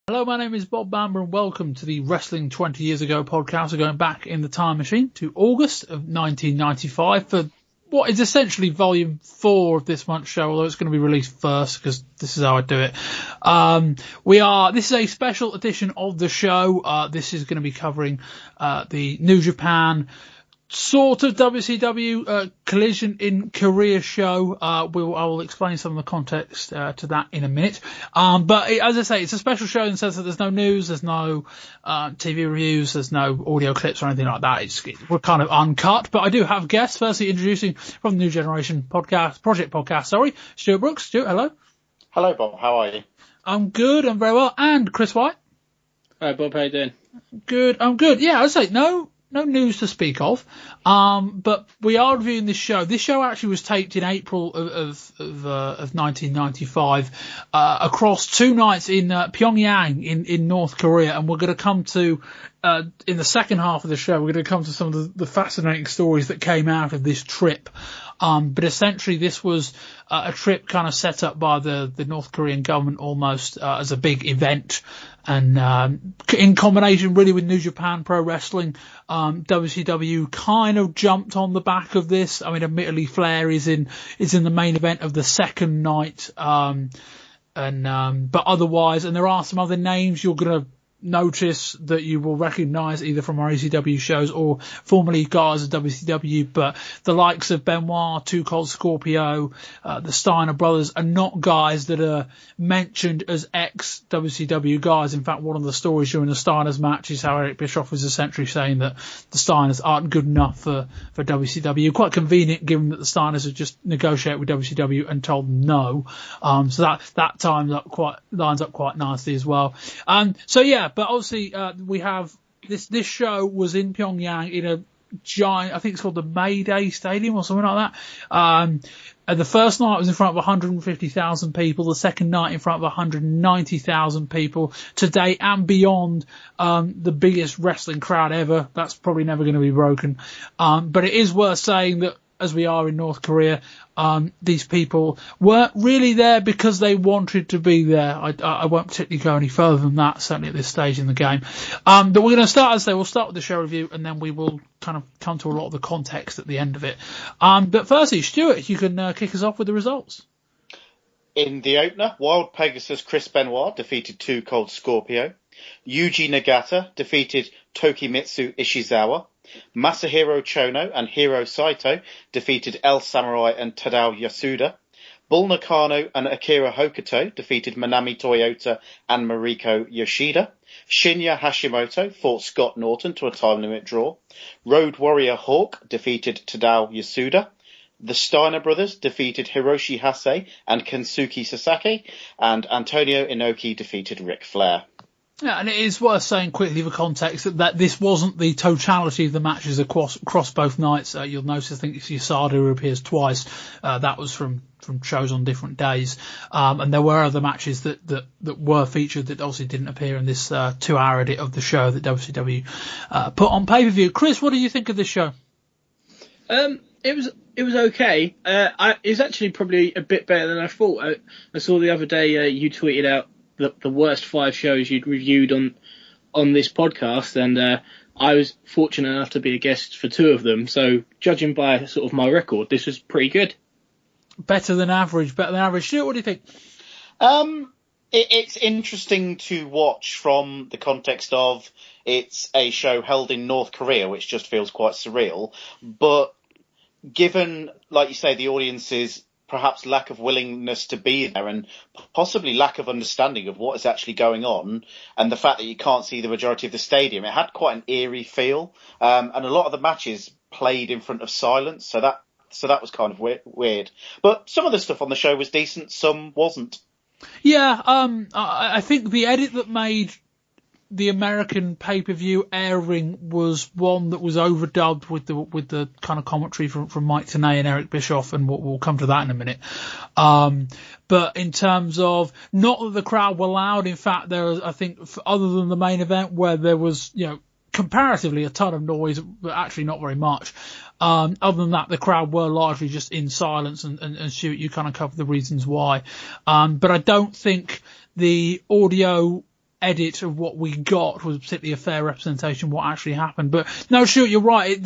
Hello, my name is Bob Bamber and welcome to the Wrestling 20 Years Ago podcast. We're going back in the time machine to August of 1995 for what is essentially volume 4 of this month's show, although it's going to be released first because this is how I do it. This is a special edition of the show. This is going to be covering the New Japan sort of WCW Collision in Korea show. I will explain some of the context to that in a minute. But as I say, it's a special show in the sense that there's no news, there's no TV reviews, there's no audio clips or anything like that. We're kind of uncut. But I do have guests. Firstly, introducing from the New Generation Project podcast, Stewart Brookes. Stewart, hello. Hello, Bob. How are you? I'm good. I'm very well. And Chris White. Hi, Bob. How you doing? Good. I'm good. Yeah, I'd say no news to speak of, but we are reviewing this show. This show actually was taped in April of 1995 across 2 nights in Pyongyang in North Korea, and we're going to come to in the second half of the show. We're going to come to some of the fascinating stories that came out of this trip. But essentially this was a trip kind of set up by the North Korean government almost as a big event, and in combination really with New Japan Pro Wrestling, WCW kind of jumped on the back of this. I mean, admittedly Flair is in the main event of the second night, but otherwise, and there are some other names you're going to notice that you will recognise either from our ECW shows or formerly guys of WCW, but the likes of Benoit, Too Cold Scorpio, the Steiner brothers are not guys that are mentioned as ex-WCW guys. In fact, one of the stories during the Steiners match is how Eric Bischoff was essentially saying that the Steiners aren't good enough for WCW. Quite convenient given that the Steiners had just negotiated with WCW and told them no. So that lines up quite nicely as well. So yeah, but obviously we have this show was in Pyongyang in a giant, I think it's called the Mayday Stadium or something like that. And the first night was in front of 150,000 people. The second night in front of 190,000 people. Today and beyond, the biggest wrestling crowd ever. That's probably never going to be broken. But it is worth saying that as we are in North Korea, these people weren't really there because they wanted to be there. I won't particularly go any further than that, certainly at this stage in the game. But we're going to start, as I say, we'll start with the show review and then we will kind of come to a lot of the context at the end of it. But firstly, Stewart, you can kick us off with the results. In the opener, Wild Pegasus Chris Benoit defeated Too Cold Scorpio. Yuji Nagata defeated Tokimitsu Ishizawa. Masahiro Chono and Hiro Saito defeated El Samurai and Tadao Yasuda. Bull Nakano and Akira Hokuto defeated Manami Toyota and Mariko Yoshida. Shinya Hashimoto fought Scott Norton to a time limit draw. Road Warrior Hawk defeated Tadao Yasuda. The Steiner brothers defeated Hiroshi Hase and Kensuke Sasaki. And Antonio Inoki defeated Ric Flair. Yeah, and it is worth saying quickly for context that this wasn't the totality of the matches across both nights. You'll notice, I think it's Yasada who appears twice. That was from shows on different days. And there were other matches that were featured that obviously didn't appear in this 2-hour edit of the show that WCW put on pay-per-view. Chris, what do you think of this show? It was okay. It's actually probably a bit better than I thought. I saw the other day you tweeted out the worst 5 shows you'd reviewed on this podcast, and I was fortunate enough to be a guest for 2 of them. So judging by sort of my record, this was pretty good. Better than average. Stuart, what do you think? It's interesting to watch from the context of it's a show held in North Korea, which just feels quite surreal. But given, like you say, the audience's perhaps lack of willingness to be there and possibly lack of understanding of what is actually going on, and the fact that you can't see the majority of the stadium, it had quite an eerie feel. And a lot of the matches played in front of silence, so that was kind of weird. But some of the stuff on the show was decent, some wasn't. Yeah, I think the edit that made the American pay-per-view airing was one that was overdubbed with the kind of commentary from Mike Tenay and Eric Bischoff, and we'll come to that in a minute. But in terms of, not that the crowd were loud, in fact, there was, I think, other than the main event where there was, comparatively a ton of noise, but actually not very much. Other than that, the crowd were largely just in silence, and Stuart, you kind of covered the reasons why. But I don't think the audio edit of what we got was particularly a fair representation of what actually happened. But no, sure, you're right.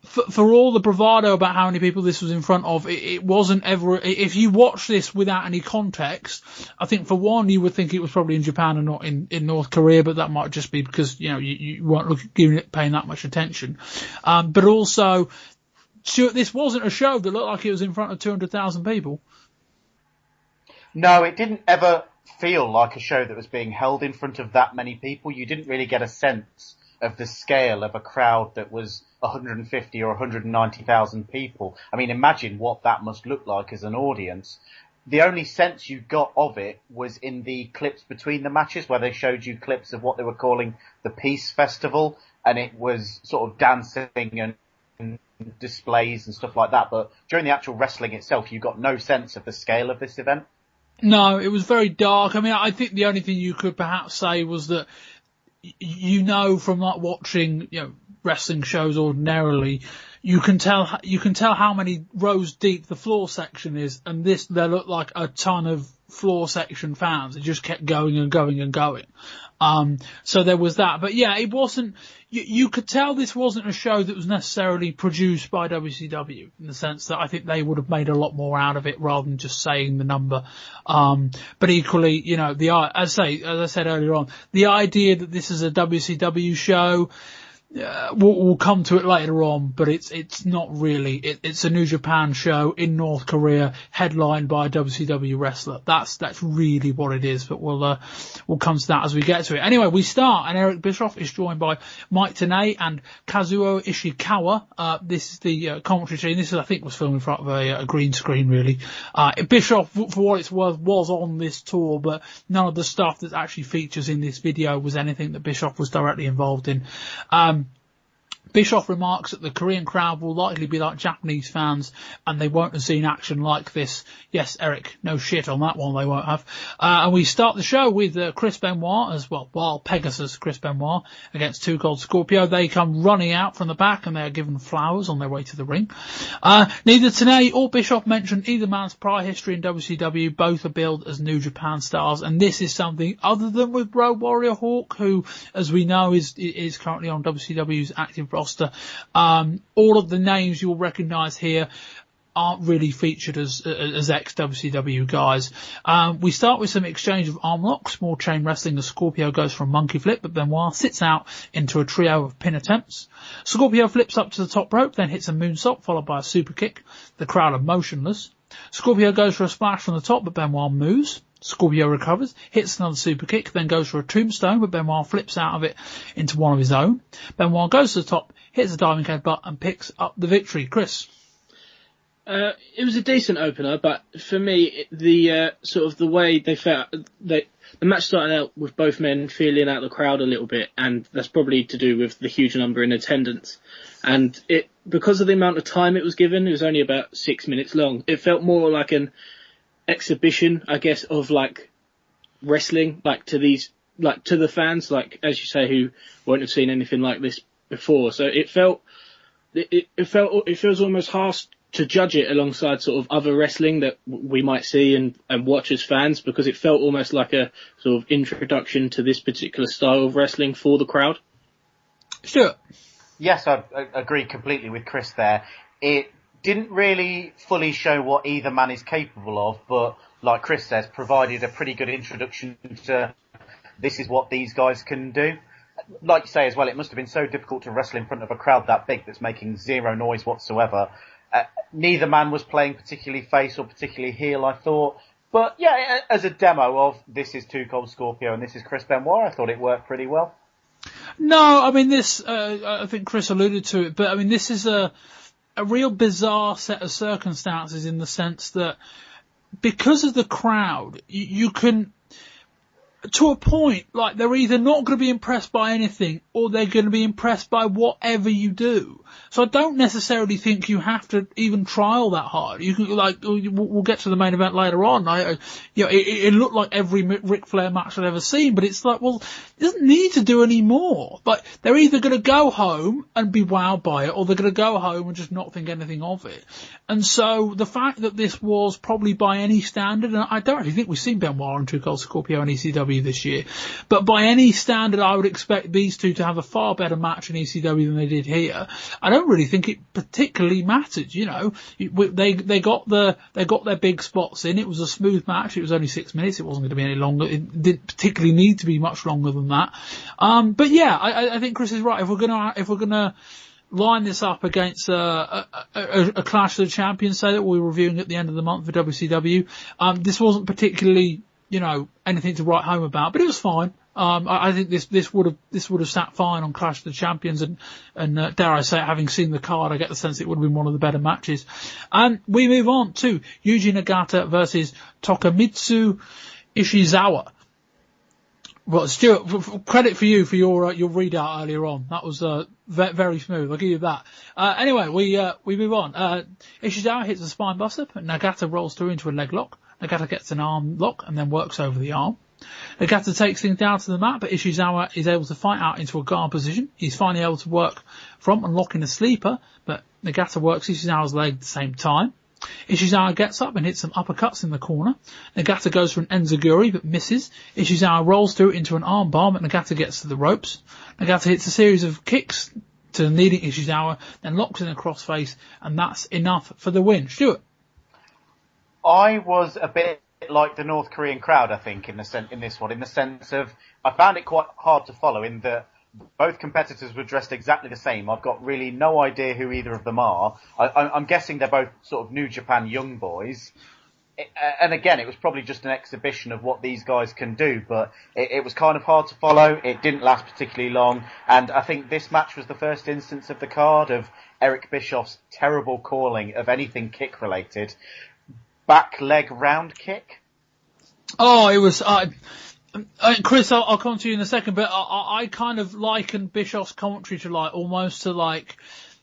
For all the bravado about how many people this was in front of, it wasn't ever. If you watch this without any context, I think for one you would think it was probably in Japan and not in North Korea, but that might just be because you weren't paying that much attention. But also, sure, this wasn't a show that looked like it was in front of 200,000 people. No, it didn't ever feel like a show that was being held in front of that many people. You didn't really get a sense of the scale of a crowd that was 150 or 190,000 people. I mean, imagine what that must look like as an audience. The only sense you got of it was in the clips between the matches, where they showed you clips of what they were calling the Peace Festival, and it was sort of dancing and displays and stuff like that. But during the actual wrestling itself, you got no sense of the scale of this event. No, it was very dark. I mean, I think the only thing you could perhaps say was that, from like watching, wrestling shows ordinarily, you can tell how many rows deep the floor section is, and there looked like a ton of floor section fans. It just kept going and going and going. So there was that. But yeah, it wasn't, you could tell this wasn't a show that was necessarily produced by WCW, in the sense that I think they would have made a lot more out of it rather than just saying the number. But equally, as I said earlier on, the idea that this is a WCW show, we'll come to it later on, but it's not really. It's a New Japan show in North Korea, headlined by a WCW wrestler. That's really what it is. But we'll come to that as we get to it. Anyway, we start, and Eric Bischoff is joined by Mike Tenay and Kazuo Ishikawa. This is the commentary team. This I think was filmed in front of a green screen, really. Bischoff, for what it's worth, was on this tour, but none of the stuff that actually features in this video was anything that Bischoff was directly involved in. Bischoff remarks that the Korean crowd will likely be like Japanese fans, and they won't have seen action like this. Yes, Eric, no shit on that one, they won't have. And we start the show with Chris Benoit as well, Wild Pegasus Chris Benoit against Two Cold Scorpio. They come running out from the back, and they are given flowers on their way to the ring. Neither Tenay or Bischoff mentioned either man's prior history in WCW. Both are billed as New Japan stars, and this is something other than with Road Warrior Hawk, who, as we know, is currently on WCW's active roster. All of the names you'll recognise here aren't really featured as ex-WCW guys. We start with some exchange of arm locks, more chain wrestling as Scorpio goes for a monkey flip, but Benoit sits out into a trio of pin attempts. Scorpio flips up to the top rope, then hits a moonsault followed by a super kick. The crowd are motionless. Scorpio goes for a splash from the top, but Benoit moves. Scorpio recovers, hits another super kick, then goes for a tombstone, but Benoit flips out of it into one of his own. Benoit goes to the top, hits a diving headbutt, and picks up the victory. Chris? It was a decent opener, but for me, the sort of the way they felt, the match started out with both men feeling out the crowd a little bit, and that's probably to do with the huge number in attendance. And because of the amount of time it was given, it was only about 6 minutes long. It felt more like an exhibition, I guess, of like wrestling, like to the fans, like as you say, who won't have seen anything like this before. So it feels almost harsh to judge it alongside sort of other wrestling that we might see and watch as fans, because it felt almost like a sort of introduction to this particular style of wrestling for the crowd. Sure. Yes, I agree completely with Chris there. It didn't really fully show what either man is capable of, but like Chris says, provided a pretty good introduction to this is what these guys can do. Like you say as well, it must have been so difficult to wrestle in front of a crowd that big that's making zero noise whatsoever. Neither man was playing particularly face or particularly heel, I thought. But yeah, as a demo of this is Two Cold Scorpio and this is Chris Benoit, I thought it worked pretty well. No, I mean this, I think Chris alluded to it, but I mean this is a real bizarre set of circumstances in the sense that because of the crowd, you can, to a point, like they're either not going to be impressed by anything or they're going to be impressed by whatever you do. So I don't necessarily think you have to even trial that hard. You can, like, we'll get to the main event later on. It looked like every Ric Flair match I'd ever seen, but it's like, well, it doesn't need to do any more. Like, they're either going to go home and be wowed by it, or they're going to go home and just not think anything of it. And so the fact that this was probably by any standard, and I don't actually think we've seen Benoit and Two Cold Scorpio in ECW ECW this year. But by any standard, I would expect these two to have a far better match in ECW than they did here. I don't really think it particularly mattered, you know. They got their big spots in. It was a smooth match. It was only 6 minutes. It wasn't going to be any longer. It didn't particularly need to be much longer than that. But yeah, I think Chris is right. If we're gonna line this up against a Clash of the Champions, say that we're reviewing at the end of the month for WCW, this wasn't particularly, you know, anything to write home about, but it was fine. I think this would have sat fine on Clash of the Champions, and dare I say it, having seen the card, I get the sense it would have been one of the better matches. We move on to Yuji Nagata versus Tokumitsu Ishizawa. Well, Stewart, credit for you for your readout earlier on. That was very smooth. I'll give you that. Anyway, we move on. Ishizawa hits a spine buster, but Nagata rolls through into a leg lock. Nagata gets an arm lock and then works over the arm. Nagata takes things down to the mat, but Ishizawa is able to fight out into a guard position. He's finally able to work from and lock in a sleeper, but Nagata works Ishizawa's leg at the same time. Ishizawa gets up and hits some uppercuts in the corner. Nagata goes for an enziguri but misses. Ishizawa rolls through into an armbar, but Nagata gets to the ropes. Nagata hits a series of kicks to kneeling Ishizawa, then locks in a crossface, and that's enough for the win. Stewart? I was a bit like the North Korean crowd, I think, in this one, in the sense of I found it quite hard to follow in that both competitors were dressed exactly the same. I've got really no idea who either of them are. I'm guessing they're both sort of New Japan young boys. And again, it was probably just an exhibition of what these guys can do, but it was kind of hard to follow. It didn't last particularly long. And I think this match was the first instance of the card of Eric Bischoff's terrible calling of anything kick related. Back leg round kick. Oh, it was... Chris, I'll come to you in a second, but I kind of likened Bischoff's commentary to almost to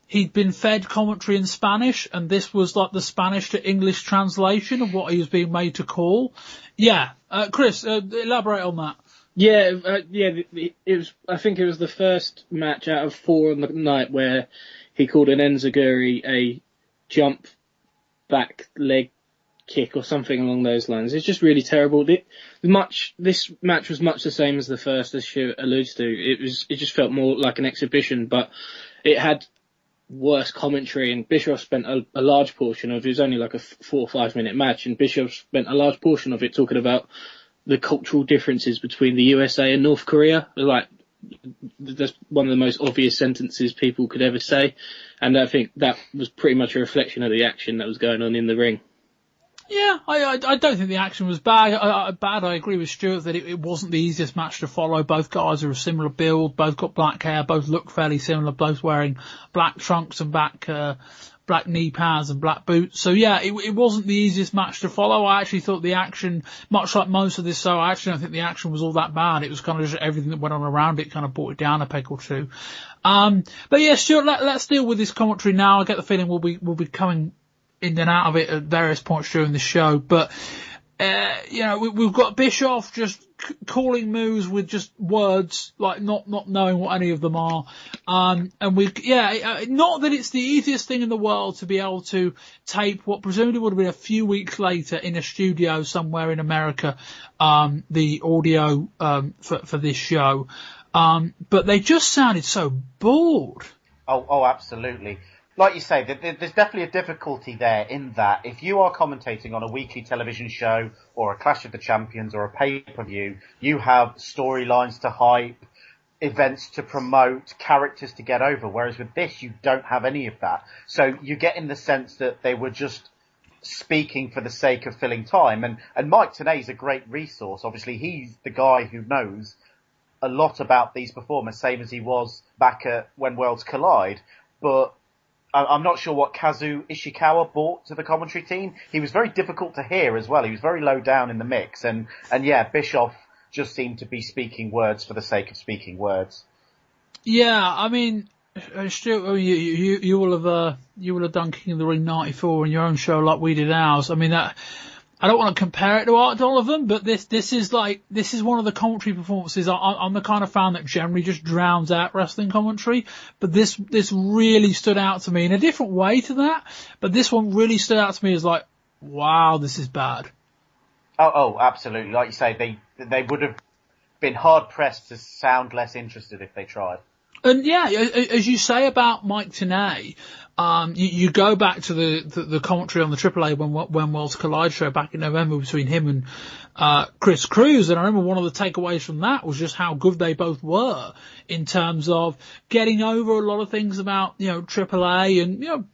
he'd been fed commentary in Spanish, and this was like the Spanish to English translation of what he was being made to call. Yeah, Chris, elaborate on that. Yeah, it was. I think it was the first match out of 4 on the night where he called an enziguri a jump back leg kick or something along those lines. It's just really terrible. This match was much the same as the first, as Stuart alludes to. It just felt more like an exhibition, but it had worse commentary, and Bischoff spent a large portion of it. It was only like a 4 or 5 minute match, and Bischoff spent a large portion of it talking about the cultural differences between the USA and North Korea. That's one of the most obvious sentences people could ever say, and I think that was pretty much a reflection of the action that was going on in the ring. Yeah, I don't think the action was bad. I agree with Stuart that it wasn't the easiest match to follow. Both guys are a similar build, both got black hair, both look fairly similar, both wearing black trunks and black knee pads and black boots. So yeah, it wasn't the easiest match to follow. I actually thought the action, much like most of this, so I actually don't think the action was all that bad. It was kind of just everything that went on around it kind of brought it down a peg or two. But yeah, Stuart, let's deal with this commentary now. I get the feeling we'll be coming in and out of it at various points during the show, but we've got Bischoff just calling moves with just words, like not knowing what any of them are, and not that it's the easiest thing in the world to be able to tape what presumably would have been a few weeks later in a studio somewhere in America, the audio for this show, but they just sounded so bored. Oh, absolutely. Like you say, there's definitely a difficulty there in that if you are commentating on a weekly television show or a Clash of the Champions or a pay-per-view, you have storylines to hype, events to promote, characters to get over, whereas with this, you don't have any of that. So you get in the sense that they were just speaking for the sake of filling time. And Mike Tenay's a great resource. Obviously, he's the guy who knows a lot about these performers, same as he was back at When Worlds Collide. But I'm not sure what Kazu Ishikawa brought to the commentary team. He was very difficult to hear as well. He was very low down in the mix. And yeah, Bischoff just seemed to be speaking words for the sake of speaking words. Yeah, I mean, Stuart, you will have done King of the Ring 94 in your own show like we did ours. I mean, I don't want to compare it to Art Donovan, but this is one of the commentary performances. I'm the kind of fan that generally just drowns out wrestling commentary, but this really stood out to me in a different way to that. But this one really stood out to me as like, wow, this is bad. Oh, absolutely. Like you say, they would have been hard pressed to sound less interested if they tried. And yeah, as you say about Mike Tenay, you go back to the commentary on the AAA when Worlds Collide show back in November between him and Chris Cruz, and I remember one of the takeaways from that was just how good they both were in terms of getting over a lot of things about AAA, and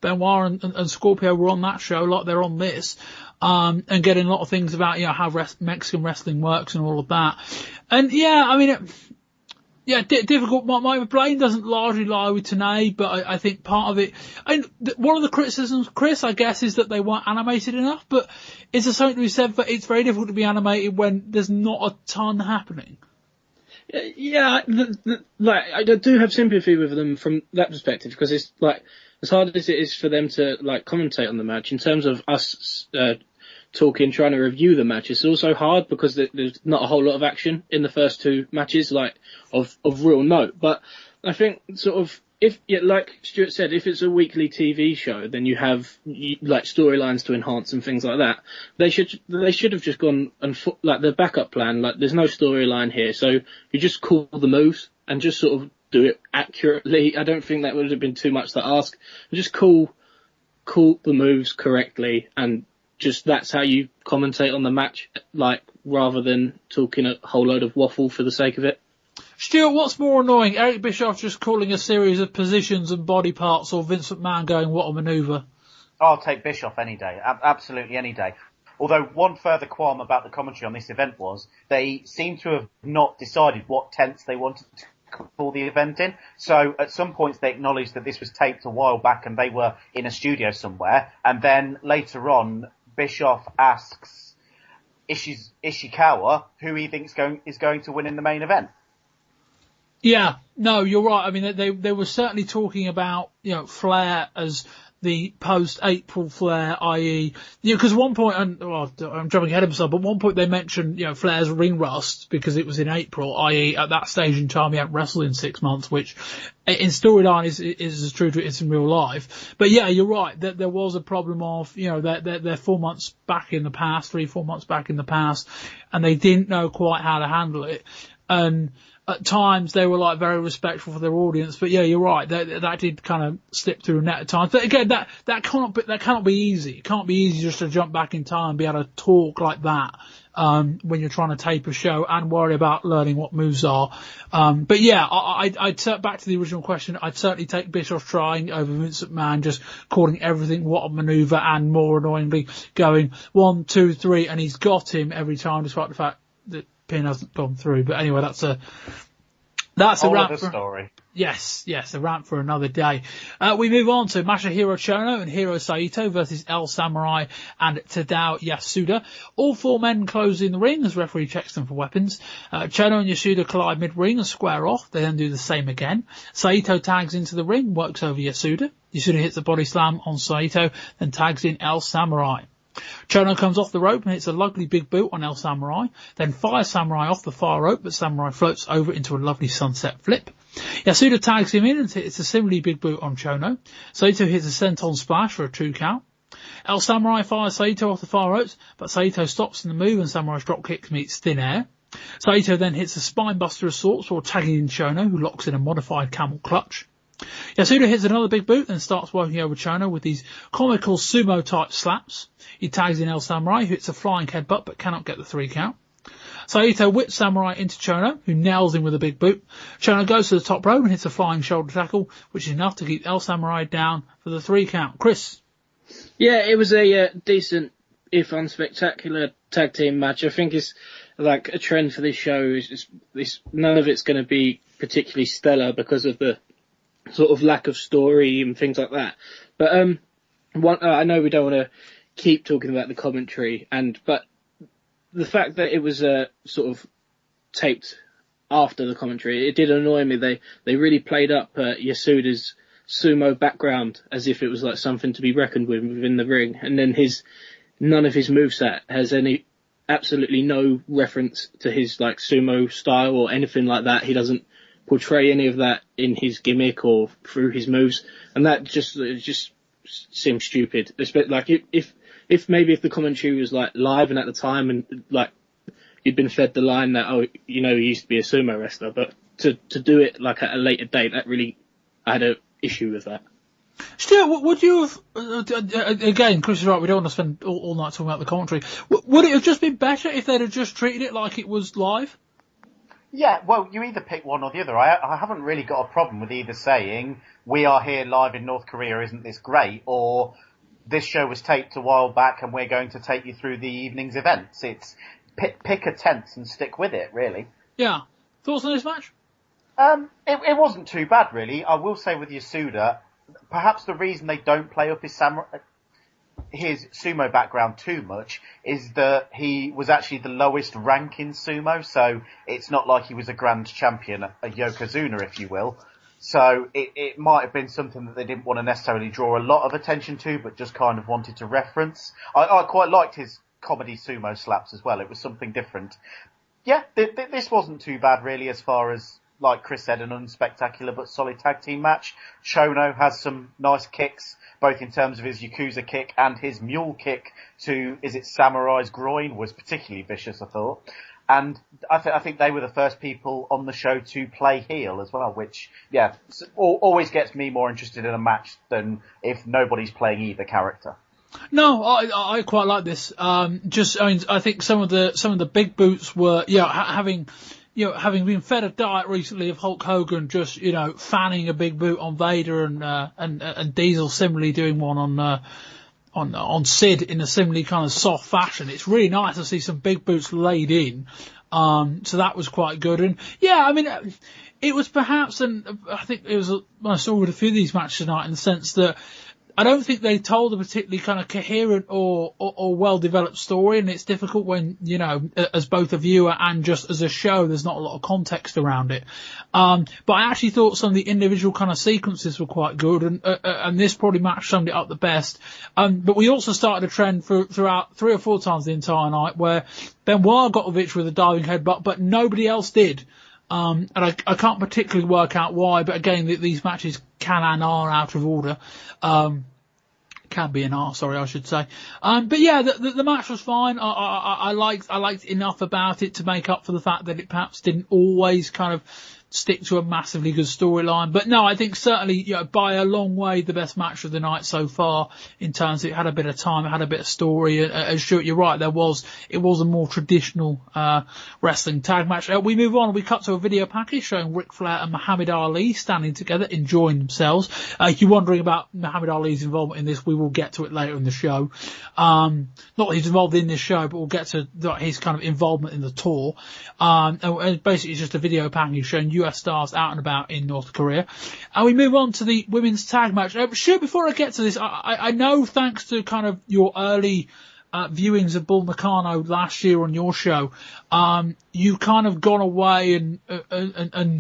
Benoit and Scorpio were on that show like they're on this, and getting a lot of things about how Mexican wrestling works and all of that, and yeah, I mean. Difficult. My blame doesn't largely lie with Tenay, but I think part of it, one of the criticisms, Chris, I guess, is that they weren't animated enough, but is there something to be said for it's very difficult to be animated when there's not a ton happening? Yeah, I do have sympathy with them from that perspective, because it's like, as hard as it is for them to commentate on the match, in terms of us, trying to review the match, it's also hard because there's not a whole lot of action in the first two matches, of real note. But I think like Stewart said, if it's a weekly TV show, then you have storylines to enhance and things like that. They should have just gone and the backup plan. There's no storyline here, so you just call the moves and just sort of do it accurately. I don't think that would have been too much to ask. Just call the moves correctly, and just that's how you commentate on the match, rather than talking a whole load of waffle for the sake of it. Stuart, what's more annoying, Eric Bischoff just calling a series of positions and body parts, or Vince McMahon going, what a manoeuvre? I'll take Bischoff any day, absolutely any day. Although one further qualm about the commentary on this event was they seem to have not decided what tense they wanted to call the event in. So at some points they acknowledged that this was taped a while back and they were in a studio somewhere, and then later on Bischoff asks Ishikawa who he thinks is going to win in the main event. Yeah, no, you're right. I mean, they were certainly talking about, Flair as the post-April Flair, i.e., because one point, I'm jumping ahead of myself, but one point they mentioned, Flair's ring rust because it was in April, i.e., at that stage in time he hadn't wrestled in 6 months, which in storyline is as true to it is in real life. But yeah, you're right, that there was a problem of, they're 4 months back in the past, 3-4 months back in the past, and they didn't know quite how to handle it. And at times they were very respectful for their audience, but yeah, you're right. That did kind of slip through a net at times. But again, that cannot be easy. It can't be easy just to jump back in time and be able to talk like that, when you're trying to tape a show and worry about learning what moves are. But yeah, I'd back to the original question. I'd certainly take Bischoff trying over Vince McMahon just calling everything what a maneuver, and more annoyingly going 1, 2, 3, and he's got him every time, despite the fact that pin hasn't gone through. But anyway, that's a rant for story. Yes, a rant for another day. We move on to Masahiro Chono and Hiro Saito versus El Samurai and Tadao Yasuda. All four men close in the ring as referee checks them for weapons. Chono and Yasuda collide mid-ring and square off. They then do the same again. Saito tags into the ring, works over Yasuda. Yasuda hits a body slam on Saito, then tags in El Samurai. Chono comes off the rope and hits a lovely big boot on El Samurai, then fires Samurai off the far rope, but Samurai floats over into a lovely sunset flip. Yasuda tags him in and hits a similarly big boot on Chono. Saito hits a senton splash for a 2 count. El Samurai fires Saito off the far ropes, but Saito stops in the move and Samurai's drop kick meets thin air. Saito then hits a spine buster of sorts while tagging in Chono, who locks in a modified camel clutch. Yasuda hits another big boot and starts working over Chono with these comical sumo-type slaps. He tags in El Samurai, who hits a flying headbutt but cannot get the 3 count. Saito whips Samurai into Chono, who nails him with a big boot. Chono goes to the top rope and hits a flying shoulder tackle, which is enough to keep El Samurai down for the 3 count. Chris? Yeah, it was a decent, if unspectacular, tag team match. I think it's a trend for this show. None of it's going to be particularly stellar because of the sort of lack of story and things like that. But I know we don't want to keep talking about the commentary, but the fact that it was sort of taped after the commentary, it did annoy me. They really played up Yasuda's sumo background as if it was something to be reckoned with within the ring, and then none of his moveset has absolutely no reference to his sumo style or anything like that. He doesn't portray any of that in his gimmick or through his moves, and that just seems stupid. If maybe if the commentary was live and at the time, and you'd been fed the line that, oh, you know, he used to be a sumo wrestler, but to do it like at a later date, that really, I had an issue with that. Stuart, would you have, again, Chris is right, we don't want to spend all night talking about the commentary. Would it have just been better if they'd have just treated it like it was live? Yeah, well, you either pick one or the other. I haven't really got a problem with either saying, we are here live in North Korea, isn't this great? Or, this show was taped a while back and we're going to take you through the evening's events. It's pick a tense and stick with it, really. Yeah. Thoughts on this match? It wasn't too bad, really. I will say with Yasuda, perhaps the reason they don't play up his sumo background too much is that he was actually the lowest rank in sumo, so it's not like he was a grand champion, a Yokozuna, if you will. So it might have been something that they didn't want to necessarily draw a lot of attention to, but just kind of wanted to reference. I quite liked his comedy sumo slaps as well. It was something different. Yeah, this wasn't too bad, really, as far as, like Chris said, an unspectacular but solid tag team match. Chono has some nice kicks, both in terms of his Yakuza kick and his mule kick to, is it Samurai's groin, was particularly vicious, I thought. And I think they were the first people on the show to play heel as well, which, yeah, always gets me more interested in a match than if nobody's playing either character. No, I quite like this. I think some of the big boots were, having been fed a diet recently of Hulk Hogan just, fanning a big boot on Vader and Diesel similarly doing one on Sid in a similarly kind of soft fashion. It's really nice to see some big boots laid in. So that was quite good. And yeah, I mean, it was perhaps, and I think it was, I saw with a few of these matches tonight in the sense that I don't think they told a particularly kind of coherent or well-developed story, and it's difficult when, as both a viewer and just as a show, there's not a lot of context around it. But I actually thought some of the individual kind of sequences were quite good, and this probably match summed it up the best. But we also started a trend throughout 3 or 4 times the entire night where Benoit got a victory with a diving headbutt, but nobody else did. And I can't particularly work out why, but again, these matches can and are out of order. Can be an R, sorry, I should say. But yeah, the match was fine. I liked enough about it to make up for the fact that it perhaps didn't always kind of stick to a massively good storyline. But no, I think certainly, by a long way, the best match of the night so far in terms of it had a bit of time, it had a bit of story. As Stuart, you're right, it was a more traditional, wrestling tag match. We move on, we cut to a video package showing Ric Flair and Muhammad Ali standing together, enjoying themselves. If you're wondering about Muhammad Ali's involvement in this, we will get to it later in the show. Not that he's involved in this show, but we'll get to his kind of involvement in the tour. And basically it's just a video package showing US stars out and about in North Korea. And we move on to the women's tag match. Sure, before I get to this, I know thanks to kind of your early viewings of Bull Nakano last year on your show, you kind of gone away and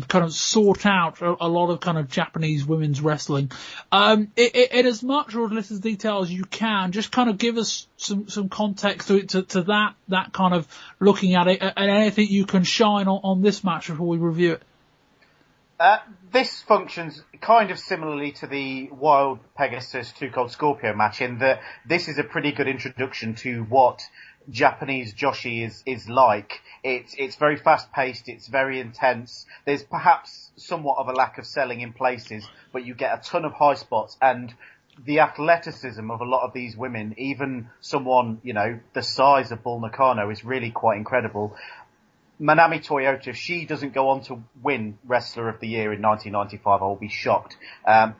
kind of sought out a lot of kind of Japanese women's wrestling. In as much or as little detail as you can, just kind of give us some context to that kind of looking at it, and anything you can shine on this match before we review it. This functions kind of similarly to the Wild Pegasus 2 Cold Scorpio match in that this is a pretty good introduction to what Japanese Joshi is like. It's very fast paced, it's very intense. There's perhaps somewhat of a lack of selling in places, but you get a ton of high spots, and the athleticism of a lot of these women, even someone, the size of Bull Nakano, is really quite incredible. Manami Toyota, she doesn't go on to win Wrestler of the Year in 1995, I will be shocked.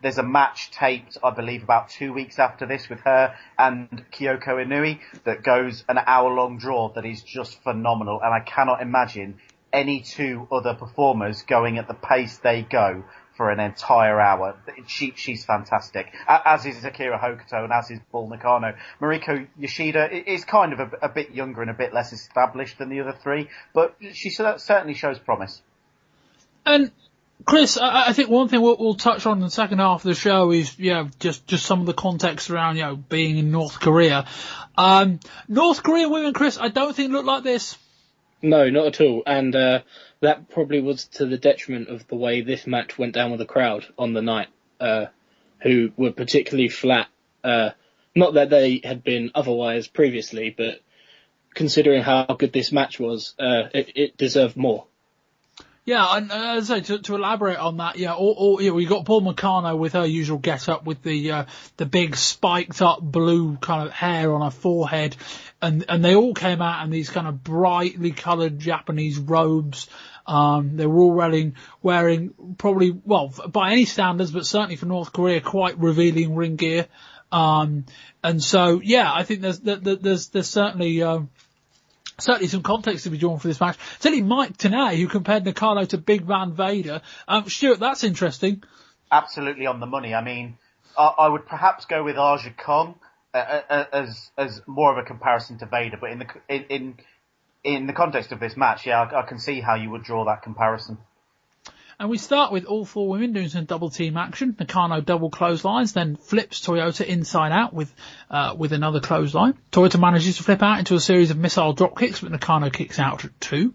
There's a match taped, I believe, about 2 weeks after this with her and Kyoko Inui that goes an hour-long draw that is just phenomenal, and I cannot imagine any 2 other performers going at the pace they go for an entire hour. She's fantastic, as is Akira Hokuto and as is Bull Nakano. Mariko Yoshida is kind of a bit younger and a bit less established than the other 3, but she certainly shows promise. And Chris, I think one thing we'll touch on in the second half of the show is, just some of the context around, being in North Korea. North Korean women, Chris, I don't think look like this. No, not at all. And that probably was to the detriment of the way this match went down with the crowd on the night, who were particularly flat. Not that they had been otherwise previously, but considering how good this match was, it deserved more. Yeah, and as I say, to elaborate on that, we got Paul Meccano with her usual get-up with the big spiked up blue kind of hair on her forehead, and they all came out in these kind of brightly coloured Japanese robes. They were all wearing probably, well, by any standards, but certainly for North Korea, quite revealing ring gear. And so, yeah, I think there's certainly some context to be drawn for this match. Certainly Mike Tenay, who compared Nakano to Big Van Vader. Stuart, that's interesting. Absolutely on the money. I mean, I would perhaps go with Aja Kong as more of a comparison to Vader, but in the context of this match, yeah, I can see how you would draw that comparison. And we start with all four women doing some double team action. Nakano double clotheslines, then flips Toyota inside out with another clothesline. Toyota manages to flip out into a series of missile drop kicks, but Nakano kicks out at 2.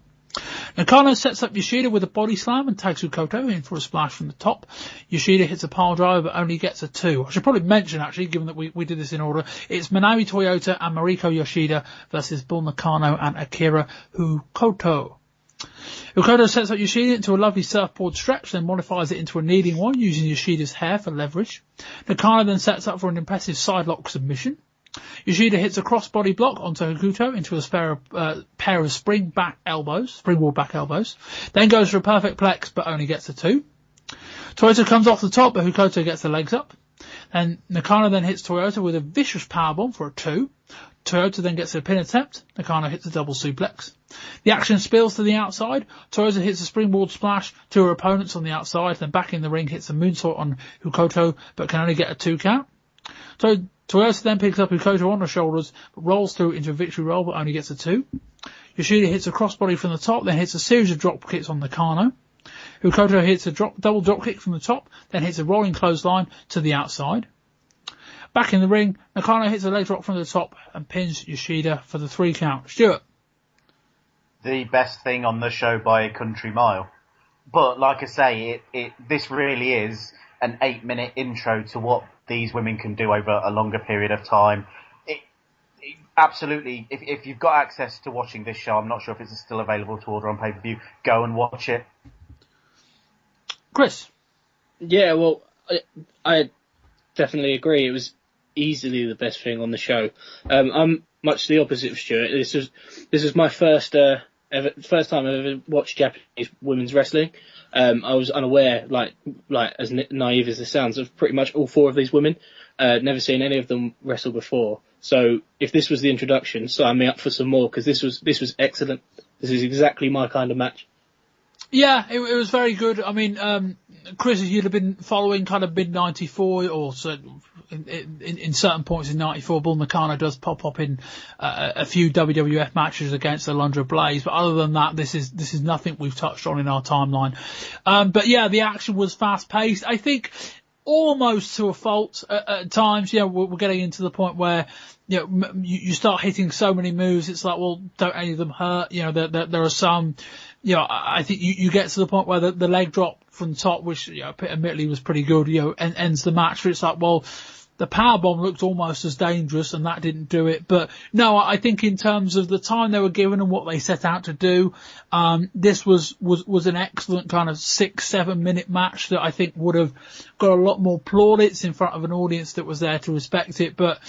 Nakano sets up Yoshida with a body slam and tags Koto in for a splash from the top. Yoshida hits a pile driver but only gets a 2. I should probably mention, actually, given that we did this in order, it's Manami Toyota and Mariko Yoshida versus Bull Nakano and Akira Koto. Koto sets up Yoshida into a lovely surfboard stretch, then modifies it into a kneeling one using Yoshida's hair for leverage. Nakano then sets up for an impressive sidelock submission. Yoshida hits a crossbody block onto Hokuto into a pair of springboard back elbows, then goes for a perfect plex but only gets a 2. Toyota comes off the top but Hokuto gets the legs up. And Nakano then hits Toyota with a vicious powerbomb for a 2. Toyota then gets a pin attempt. Nakano hits a double suplex. The action spills to the outside. Toyota hits a springboard splash to her opponents on the outside, then back in the ring hits a moonsault on Hokuto, but can only get a 2 count. Toyota then picks up Hokuto on her shoulders, but rolls through into a victory roll, but only gets a 2. Yoshida hits a crossbody from the top, then hits a series of drop kicks on Nakano. Hokuto hits a double drop kick from the top, then hits a rolling clothesline to the outside. Back in the ring, Nakano hits a leg drop from the top and pins Yoshida for the 3 count. Stuart. The best thing on the show by a country mile. But like I say, this really is an 8-minute intro to what these women can do over a longer period of time. Absolutely, if you've got access to watching this show, I'm not sure if it's still available to order on pay-per-view, go and watch it. Chris. Yeah, well, I definitely agree. It was easily the best thing on the show. I'm much the opposite of Stuart. This was my first time I've ever watched Japanese women's wrestling. I was unaware, like as naive as this sounds, of pretty much all 4 of these women. Never seen any of them wrestle before. So if this was the introduction, sign me up for some more, because this was excellent. This is exactly my kind of match. Yeah, it was very good. I mean, Chris, you'd have been following kind of mid-94 or in certain points in 94. Bull Nakano does pop up in a few WWF matches against Alundra Blaze, but other than that, this is nothing we've touched on in our timeline. But yeah, the action was fast-paced. I think almost to a fault at times. Yeah, we're getting into the point where you start hitting so many moves. It's like, well, don't any of them hurt? There are some. I think you get to the point where the leg drop from the top, which admittedly was pretty good, and ends the match. But it's like, well, the powerbomb looked almost as dangerous, and that didn't do it. But no, I think in terms of the time they were given and what they set out to do, this was an excellent kind of 6-7 minute match that I think would have got a lot more plaudits in front of an audience that was there to respect it. But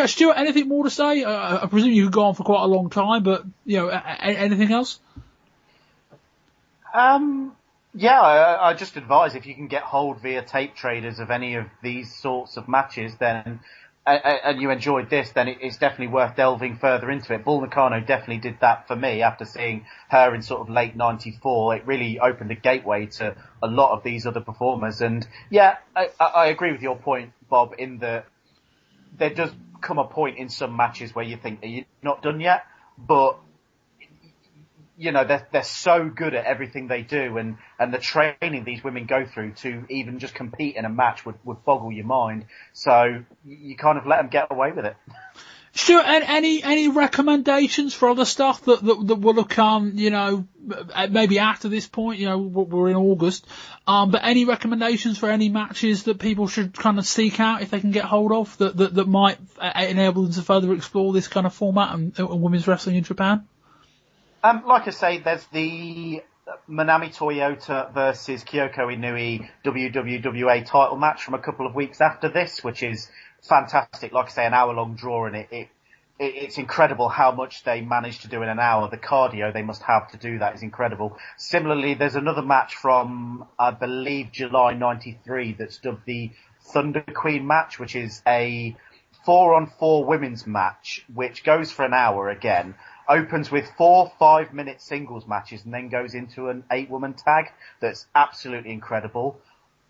Stuart, anything more to say? I presume you could go on for quite a long time, but anything else? I just advise, if you can get hold via tape traders of any of these sorts of matches, then and you enjoyed this, then it's definitely worth delving further into it. Bull Nakano definitely did that for me after seeing her in sort of late 94. It really opened a gateway to a lot of these other performers. And yeah, I agree with your point, Bob, in that there does come a point in some matches where you think, are you not done yet? But they're so good at everything they do, and the training these women go through to even just compete in a match would boggle your mind. So you kind of let them get away with it. Stuart, any recommendations for other stuff that will have come, maybe after this point, we're in August, but any recommendations for any matches that people should kind of seek out if they can get hold of that might enable them to further explore this kind of format and women's wrestling in Japan? Like I say, there's the Manami Toyota versus Kyoko Inui WWWA title match from a couple of weeks after this, which is fantastic. Like I say, an hour-long draw, and it's incredible how much they managed to do in an hour. The cardio they must have to do that is incredible. Similarly, there's another match from, I believe, July 93 that's dubbed the Thunder Queen match, which is a 4-on-4 women's match, which goes for an hour again. Opens with 4 5-minute singles matches and then goes into an 8-woman tag that's absolutely incredible.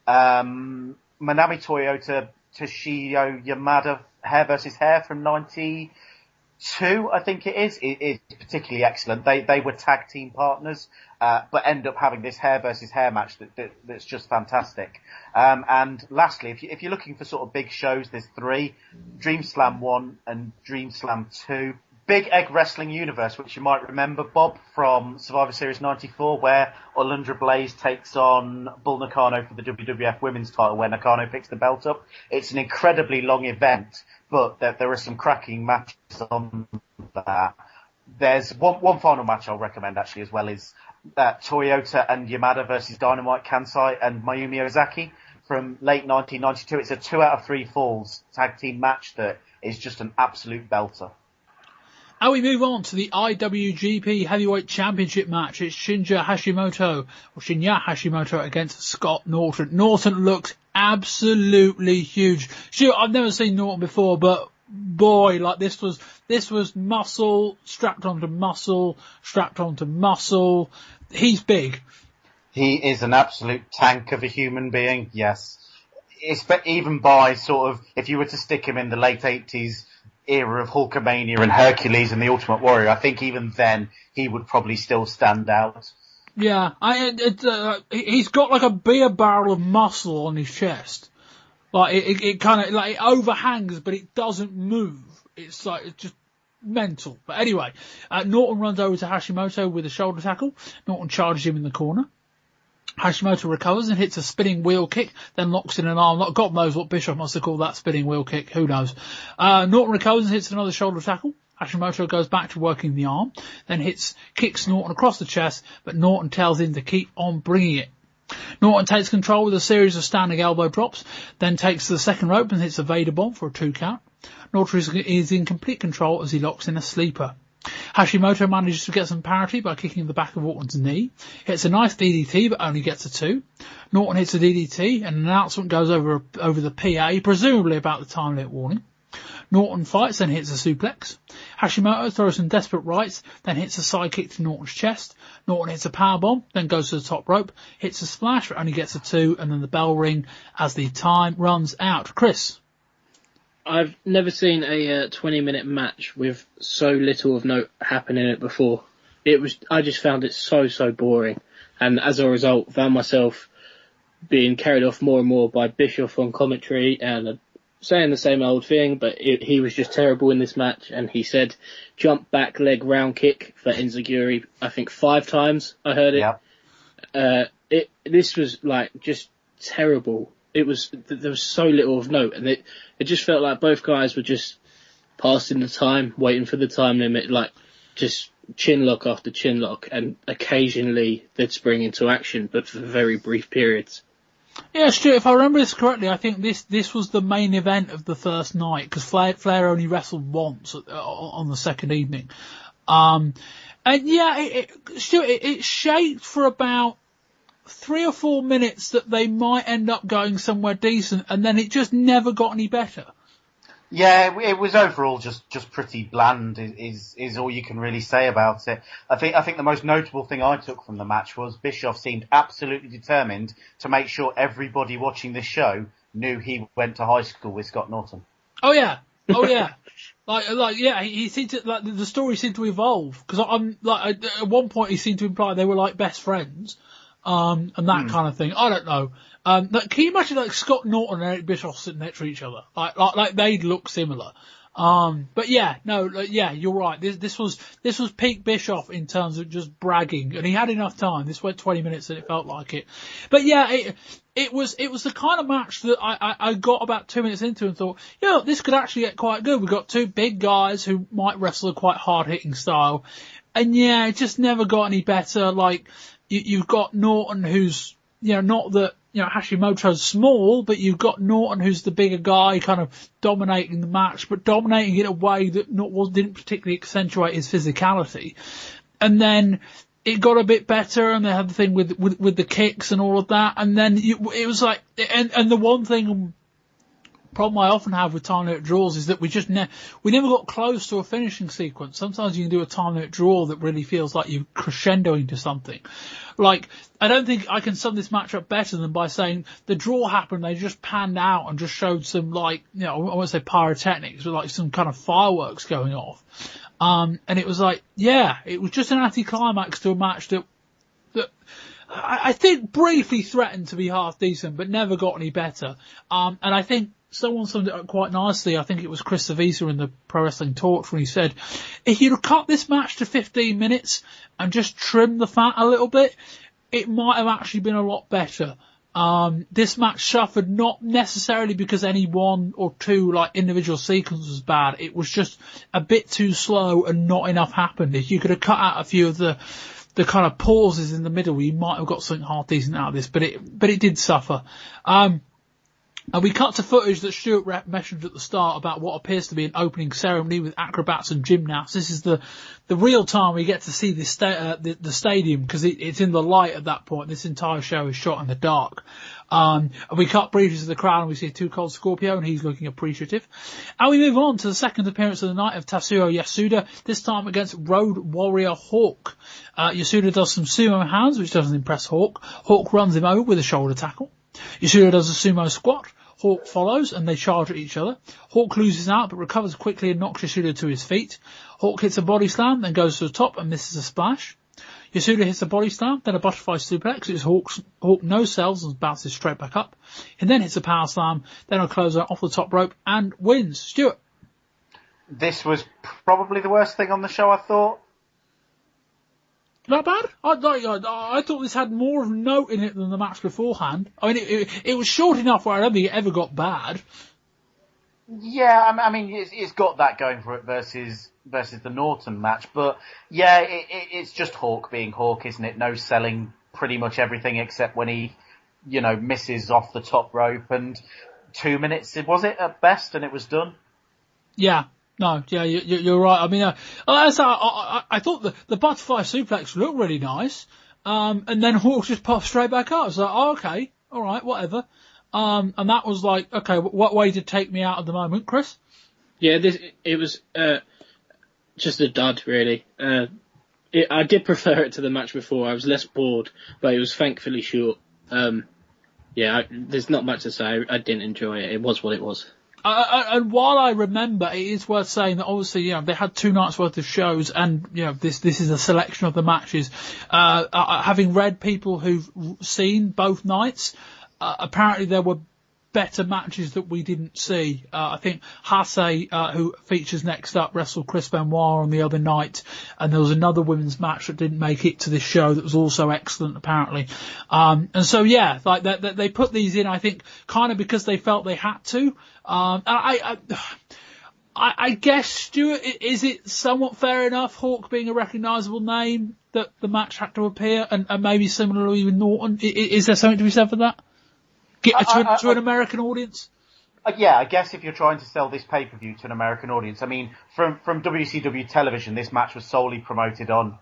Manami Toyota, Toshio Yamada, hair versus hair from 92, I think it is. It is particularly excellent. They were tag team partners, but end up having this hair versus hair match that's just fantastic. And lastly, if you're looking for sort of big shows, there's 3, Dream Slam 1 and Dream Slam 2. Big Egg Wrestling Universe, which you might remember, Bob, from Survivor Series 94, where Alundra Blaze takes on Bull Nakano for the WWF Women's title, where Nakano picks the belt up. It's an incredibly long event, but there are some cracking matches on that. There's one final match I'll recommend, actually, as well, is Toyota and Yamada versus Dynamite Kansai and Mayumi Ozaki from late 1992. It's a 2 out of 3 falls tag team match that is just an absolute belter. And we move on to the IWGP Heavyweight Championship match. It's Shinya Hashimoto against Scott Norton. Norton looked absolutely huge. Sure, I've never seen Norton before, but boy, like this was muscle strapped onto muscle, strapped onto muscle. He's big. He is an absolute tank of a human being, yes. Even by sort of, if you were to stick him in the late 80s, era of Hulkamania and Hercules and the Ultimate Warrior, I think even then he would probably still stand out. Yeah, he's got like a beer barrel of muscle on his chest. Like it kind of like it overhangs, but it doesn't move. It's just mental. But anyway, Norton runs over to Hashimoto with a shoulder tackle. Norton charges him in the corner. Hashimoto recovers and hits a spinning wheel kick, then locks in an arm lock. God knows what Bischoff must have called that spinning wheel kick. Who knows? Norton recovers and hits another shoulder tackle. Hashimoto goes back to working the arm, then kicks Norton across the chest, but Norton tells him to keep on bringing it. Norton takes control with a series of standing elbow drops, then takes to the second rope and hits a Vader bomb for a 2 count. Norton is in complete control as he locks in a sleeper. Hashimoto manages to get some parity by kicking the back of Norton's knee. Hits a nice DDT, but only gets a 2. Norton hits a DDT, and an announcement goes over the PA, presumably about the time limit warning. Norton fights, then hits a suplex. Hashimoto throws some desperate rights, then hits a side kick to Norton's chest. Norton hits a powerbomb, then goes to the top rope, hits a splash, but only gets a 2, and then the bell ring as the time runs out. Chris? I've never seen a 20-minute match with so little of note happen in it before. I just found it so boring. And as a result, found myself being carried off more and more by Bischoff on commentary and saying the same old thing, but he was just terrible in this match. And he said, jump back leg round kick for Enziguri, I think 5 times I heard it. Yeah. This was like just terrible. There was so little of note, and it just felt like both guys were just passing the time, waiting for the time limit, like just chin lock after chin lock, and occasionally they'd spring into action, but for very brief periods. Yeah, Stuart, if I remember this correctly, I think this was the main event of the first night, because Flair only wrestled once on the second evening. And yeah, Stuart, it shaped for about 3 or 4 minutes that they might end up going somewhere decent, and then it just never got any better. Yeah, it was overall just pretty bland is all you can really say about it. I think the most notable thing I took from the match was Bischoff seemed absolutely determined to make sure everybody watching this show knew he went to high school with Scott Norton. Oh yeah. Yeah, he seemed to, like, the story seemed to evolve, because I'm like, at one point he seemed to imply they were like best friends. And that kind of thing. I don't know. Can you imagine like Scott Norton and Eric Bischoff sitting next to each other? Like they'd look similar. But yeah, no, yeah, you're right. This was peak Bischoff in terms of just bragging, and he had enough time. This went 20 minutes and it felt like it. But yeah, it was the kind of match that I got about 2 minutes into and thought, this could actually get quite good. We've got two big guys who might wrestle a quite hard hitting style. And yeah, it just never got any better. Like, you've got Norton who's, not that, Hashimoto's small, but you've got Norton who's the bigger guy kind of dominating the match, but dominating it in a way that didn't particularly accentuate his physicality. And then it got a bit better, and they had the thing with the kicks and all of that, and then it was like, and the one thing, problem I often have with time limit draws is that we never got close to a finishing sequence. Sometimes you can do a time limit draw that really feels like you're crescendoing to something. Like, I don't think I can sum this match up better than by saying the draw happened, they just panned out and just showed some, like, I won't say pyrotechnics, but like some kind of fireworks going off. And it was like, yeah, it was just an anticlimax to a match that I think briefly threatened to be half decent, but never got any better. And I think someone summed it up quite nicely. I think it was Chris Savisa in the Pro Wrestling Torch when he said, if you'd have cut this match to 15 minutes and just trimmed the fat a little bit, it might have actually been a lot better. This match suffered not necessarily because any one or two like individual sequences was bad. It was just a bit too slow and not enough happened. If you could have cut out a few of the kind of pauses in the middle, you might have got something half decent out of this, but it did suffer. And we cut to footage that Stewart mentioned at the start about what appears to be an opening ceremony with acrobats and gymnasts. This is the real time we get to see the stadium, because it's in the light at that point. This entire show is shot in the dark. And we cut briefly to the crowd and we see Too Cold Scorpio, and he's looking appreciative. And we move on to the second appearance of the night of Tatsuo Yasuda, this time against Road Warrior Hawk. Yasuda does some sumo hands, which doesn't impress Hawk. Hawk runs him over with a shoulder tackle. Yasuda does a sumo squat. Hawk follows, and they charge at each other. Hawk loses out, but recovers quickly and knocks Yasuda to his feet. Hawk hits a body slam, then goes to the top and misses a splash. Yasuda hits a body slam, then a butterfly suplex, which Hawk no-sells and bounces straight back up. He then hits a power slam, then a closer off the top rope, and wins. Stewart. This was probably the worst thing on the show, I thought. Not bad. I thought this had more of a note in it than the match beforehand. I mean, it was short enough where I don't think it ever got bad. Yeah, I mean, it's got that going for it versus the Norton match, but yeah, it's just Hawk being Hawk, isn't it? No selling pretty much everything except when he, misses off the top rope, and 2 minutes, was it, at best, and it was done? Yeah. No, yeah, you're right. I mean, I thought the butterfly suplex looked really nice, and then Hawk just popped straight back up. It's like, oh, okay, all right, whatever. And that was like, okay, what way to take me out at the moment, Chris? Yeah, it was just a dud, really. I did prefer it to the match before. I was less bored, but it was thankfully short. There's not much to say. I didn't enjoy it. It was what it was. And while I remember, it is worth saying that obviously, they had 2 nights worth of shows, and this is a selection of the matches. Having read people who've seen both nights, apparently there were better matches that we didn't see. I think Hase, who features next up, wrestled Chris Benoit on the other night, and there was another women's match that didn't make it to this show that was also excellent, apparently. And so, yeah, like they put these in, I think, kind of because they felt they had to. I guess, Stuart, is it somewhat fair enough, Hawk being a recognisable name, that the match had to appear, and maybe similarly with Norton? Is there something to be said for that? To an American audience? Yeah, I guess if you're trying to sell this pay-per-view to an American audience, I mean, from WCW television, this pay-per-view was solely promoted on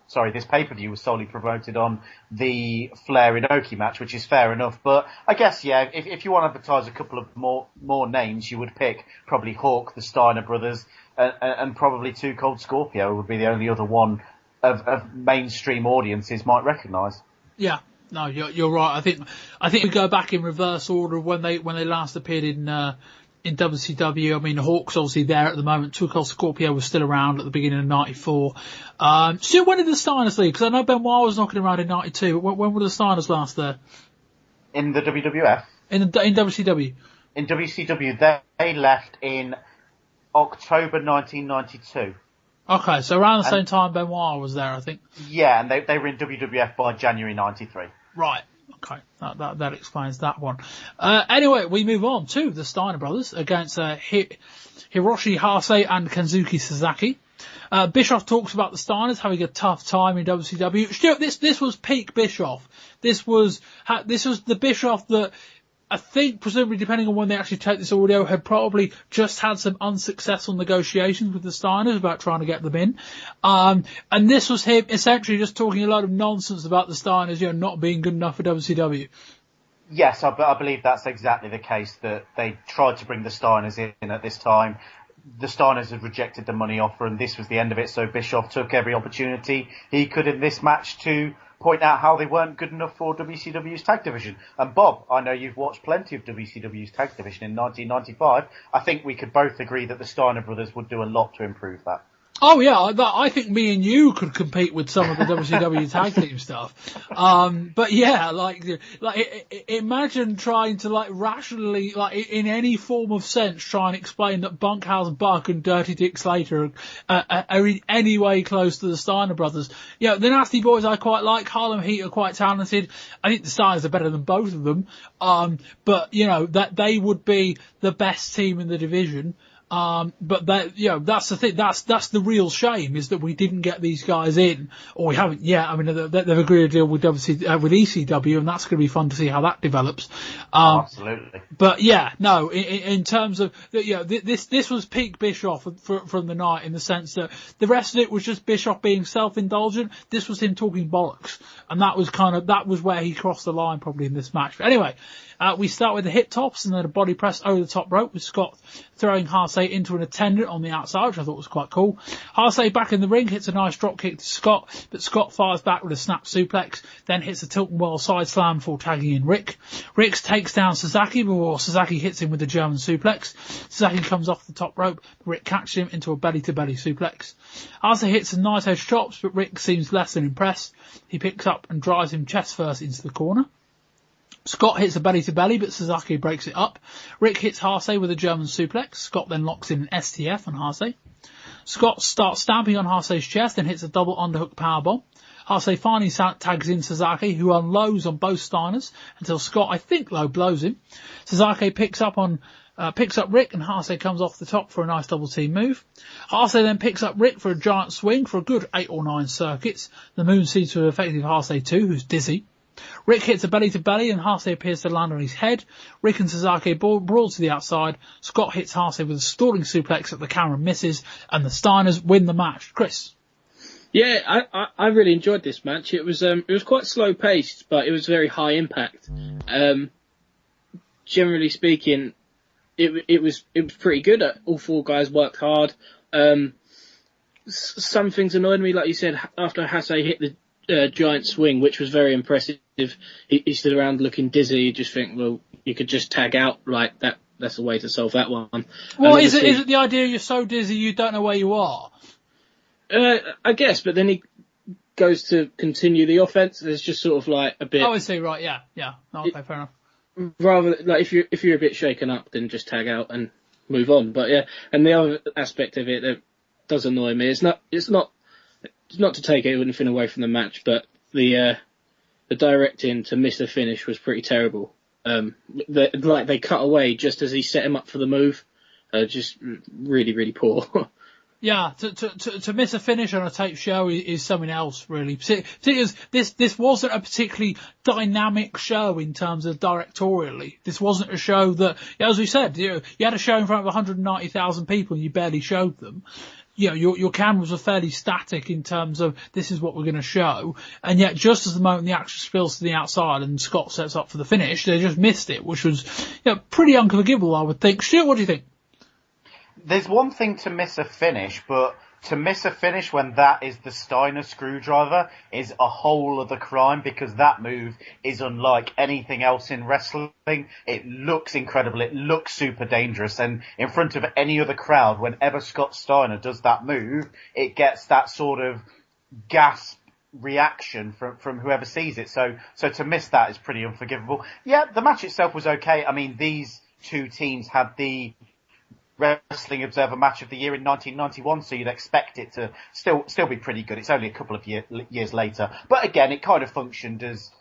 the Flair Inoki match, which is fair enough. But I guess, yeah, if you want to advertise a couple of more names, you would pick probably Hawk, the Steiner brothers, and probably Too Cold Scorpio would be the only other one of mainstream audiences might recognise. Yeah. No, you're right. I think we go back in reverse order when they last appeared in WCW. I mean, Hawk's obviously there at the moment. Too Cold Scorpio was still around at the beginning of '94. So when did the Steiners leave? Because I know Benoit was knocking around in '92. But when were the Steiners last there? In the WWF? In WCW. In WCW, they left in October 1992. Okay, so around the same time Benoit was there, I think. Yeah, and they were in WWF by January 93. Right. Okay, that explains that one. Anyway, we move on to the Steiner brothers against Hiroshi Hase and Kensuke Sasaki. Bischoff talks about the Steiners having a tough time in WCW. Stuart, this was peak Bischoff. This was the Bischoff that I think, presumably, depending on when they actually take this audio, had probably just had some unsuccessful negotiations with the Steiners about trying to get them in. And this was him essentially just talking a lot of nonsense about the Steiners, not being good enough for WCW. Yes, I believe that's exactly the case, that they tried to bring the Steiners in at this time. The Steiners had rejected the money offer, and this was the end of it, so Bischoff took every opportunity he could in this match to point out how they weren't good enough for WCW's tag division. And Bob, I know you've watched plenty of WCW's tag division in 1995. I think we could both agree that the Steiner brothers would do a lot to improve that. Oh yeah, I think me and you could compete with some of the WCW tag team stuff. But yeah, imagine trying to rationally, in any form of sense, try and explain that Bunkhouse Buck and Dirty Dick Slater are in any way close to the Steiner brothers. The Nasty Boys I quite like. Harlem Heat are quite talented. I think the Steiners are better than both of them. But that they would be the best team in the division. But that's the thing. That's the real shame, is that we didn't get these guys in, or we haven't yet. I mean, they've agreed to deal with with ECW, and that's going to be fun to see how that develops. Absolutely. But yeah, no, in terms of, this was peak Bischoff from the night, in the sense that the rest of it was just Bischoff being self-indulgent. This was him talking bollocks, and that was where he crossed the line probably in this match. But anyway, we start with the hip tops and then a body press over the top rope, with Scott throwing Hase into an attendant on the outside, which I thought was quite cool. Hase back in the ring, hits a nice drop kick to Scott, but Scott fires back with a snap suplex, then hits a tilt and whirl side slam before tagging in Rick. Rick takes down Sasaki before Sasaki hits him with a German suplex. Sasaki comes off the top rope, Rick catches him into a belly-to-belly suplex. Hase hits some nice edge chops, but Rick seems less than impressed. He picks up and drives him chest first into the corner. Scott hits a belly-to-belly, but Sasaki breaks it up. Rick hits Hase with a German suplex. Scott then locks in an STF on Hase. Scott starts stamping on Hase's chest and hits a double underhook powerbomb. Hase finally tags in Sasaki, who unloads on both Steiners until Scott, I think, low blows him. Sasaki picks up Rick, and Hase comes off the top for a nice double team move. Hase then picks up Rick for a giant swing for a good 8 or 9 circuits. The moon seems to have affected Hase too, who's dizzy. Rick hits a belly-to-belly and Hase appears to land on his head. Rick and Sasaki brawl to the outside. Scott hits Hase with a stalling suplex that the camera misses, and the Steiners win the match. Chris? Yeah, I really enjoyed this match. It was quite slow paced, but it was very high impact. Generally speaking, it was pretty good. All 4 guys worked hard. Some things annoyed me, like you said, after Hase hit the giant swing, which was very impressive. He stood around looking dizzy. You just think, well, you could just tag out like that. That's a way to solve that one. Well, is it the idea you're so dizzy you don't know where you are? I guess, but then he goes to continue the offense. There's just sort of like a bit. Oh, I see. Right, yeah. No, okay, fair enough. Rather, like if you're a bit shaken up, then just tag out and move on. But yeah, and the other aspect of it that does annoy me, it's not to take anything away from the match, but the directing to miss the finish was pretty terrible. They cut away just as he set him up for the move. Just really, really poor. Yeah, to miss a finish on a tape show is something else, really. Because this wasn't a particularly dynamic show in terms of directorially. This wasn't a show that, as we said, you had a show in front of 190,000 people and you barely showed them. Your cameras were fairly static in terms of this is what we're going to show, and yet just as the moment the action spills to the outside and Scott sets up for the finish, they just missed it, which was pretty unforgivable, I would think. Stuart, what do you think? There's one thing to miss a finish, but to miss a finish when that is the Steiner screwdriver is a whole other crime, because that move is unlike anything else in wrestling. It looks incredible. It looks super dangerous. And in front of any other crowd, whenever Scott Steiner does that move, it gets that sort of gasp reaction from whoever sees it. So to miss that is pretty unforgivable. Yeah, the match itself was okay. I mean, these 2 teams had the Wrestling Observer Match of the Year in 1991, so you'd expect it to still be pretty good. It's only a couple of years later. But again, it kind of functioned as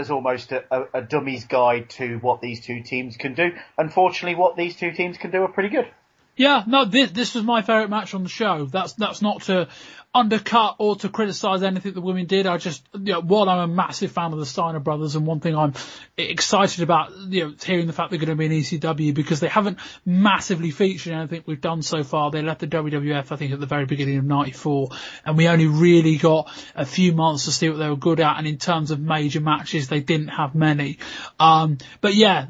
almost a dummy's guide to what these two teams can do. Unfortunately, what these two teams can do are pretty good. Yeah, no, this was my favourite match on the show. That's not to undercut or to criticise anything the women did. I just, while I'm a massive fan of the Steiner brothers, and one thing I'm excited about, hearing the fact they're going to be in ECW, because they haven't massively featured anything we've done so far. They left the WWF, I think, at the very beginning of '94, and we only really got a few months to see what they were good at, and in terms of major matches, they didn't have many. But yeah,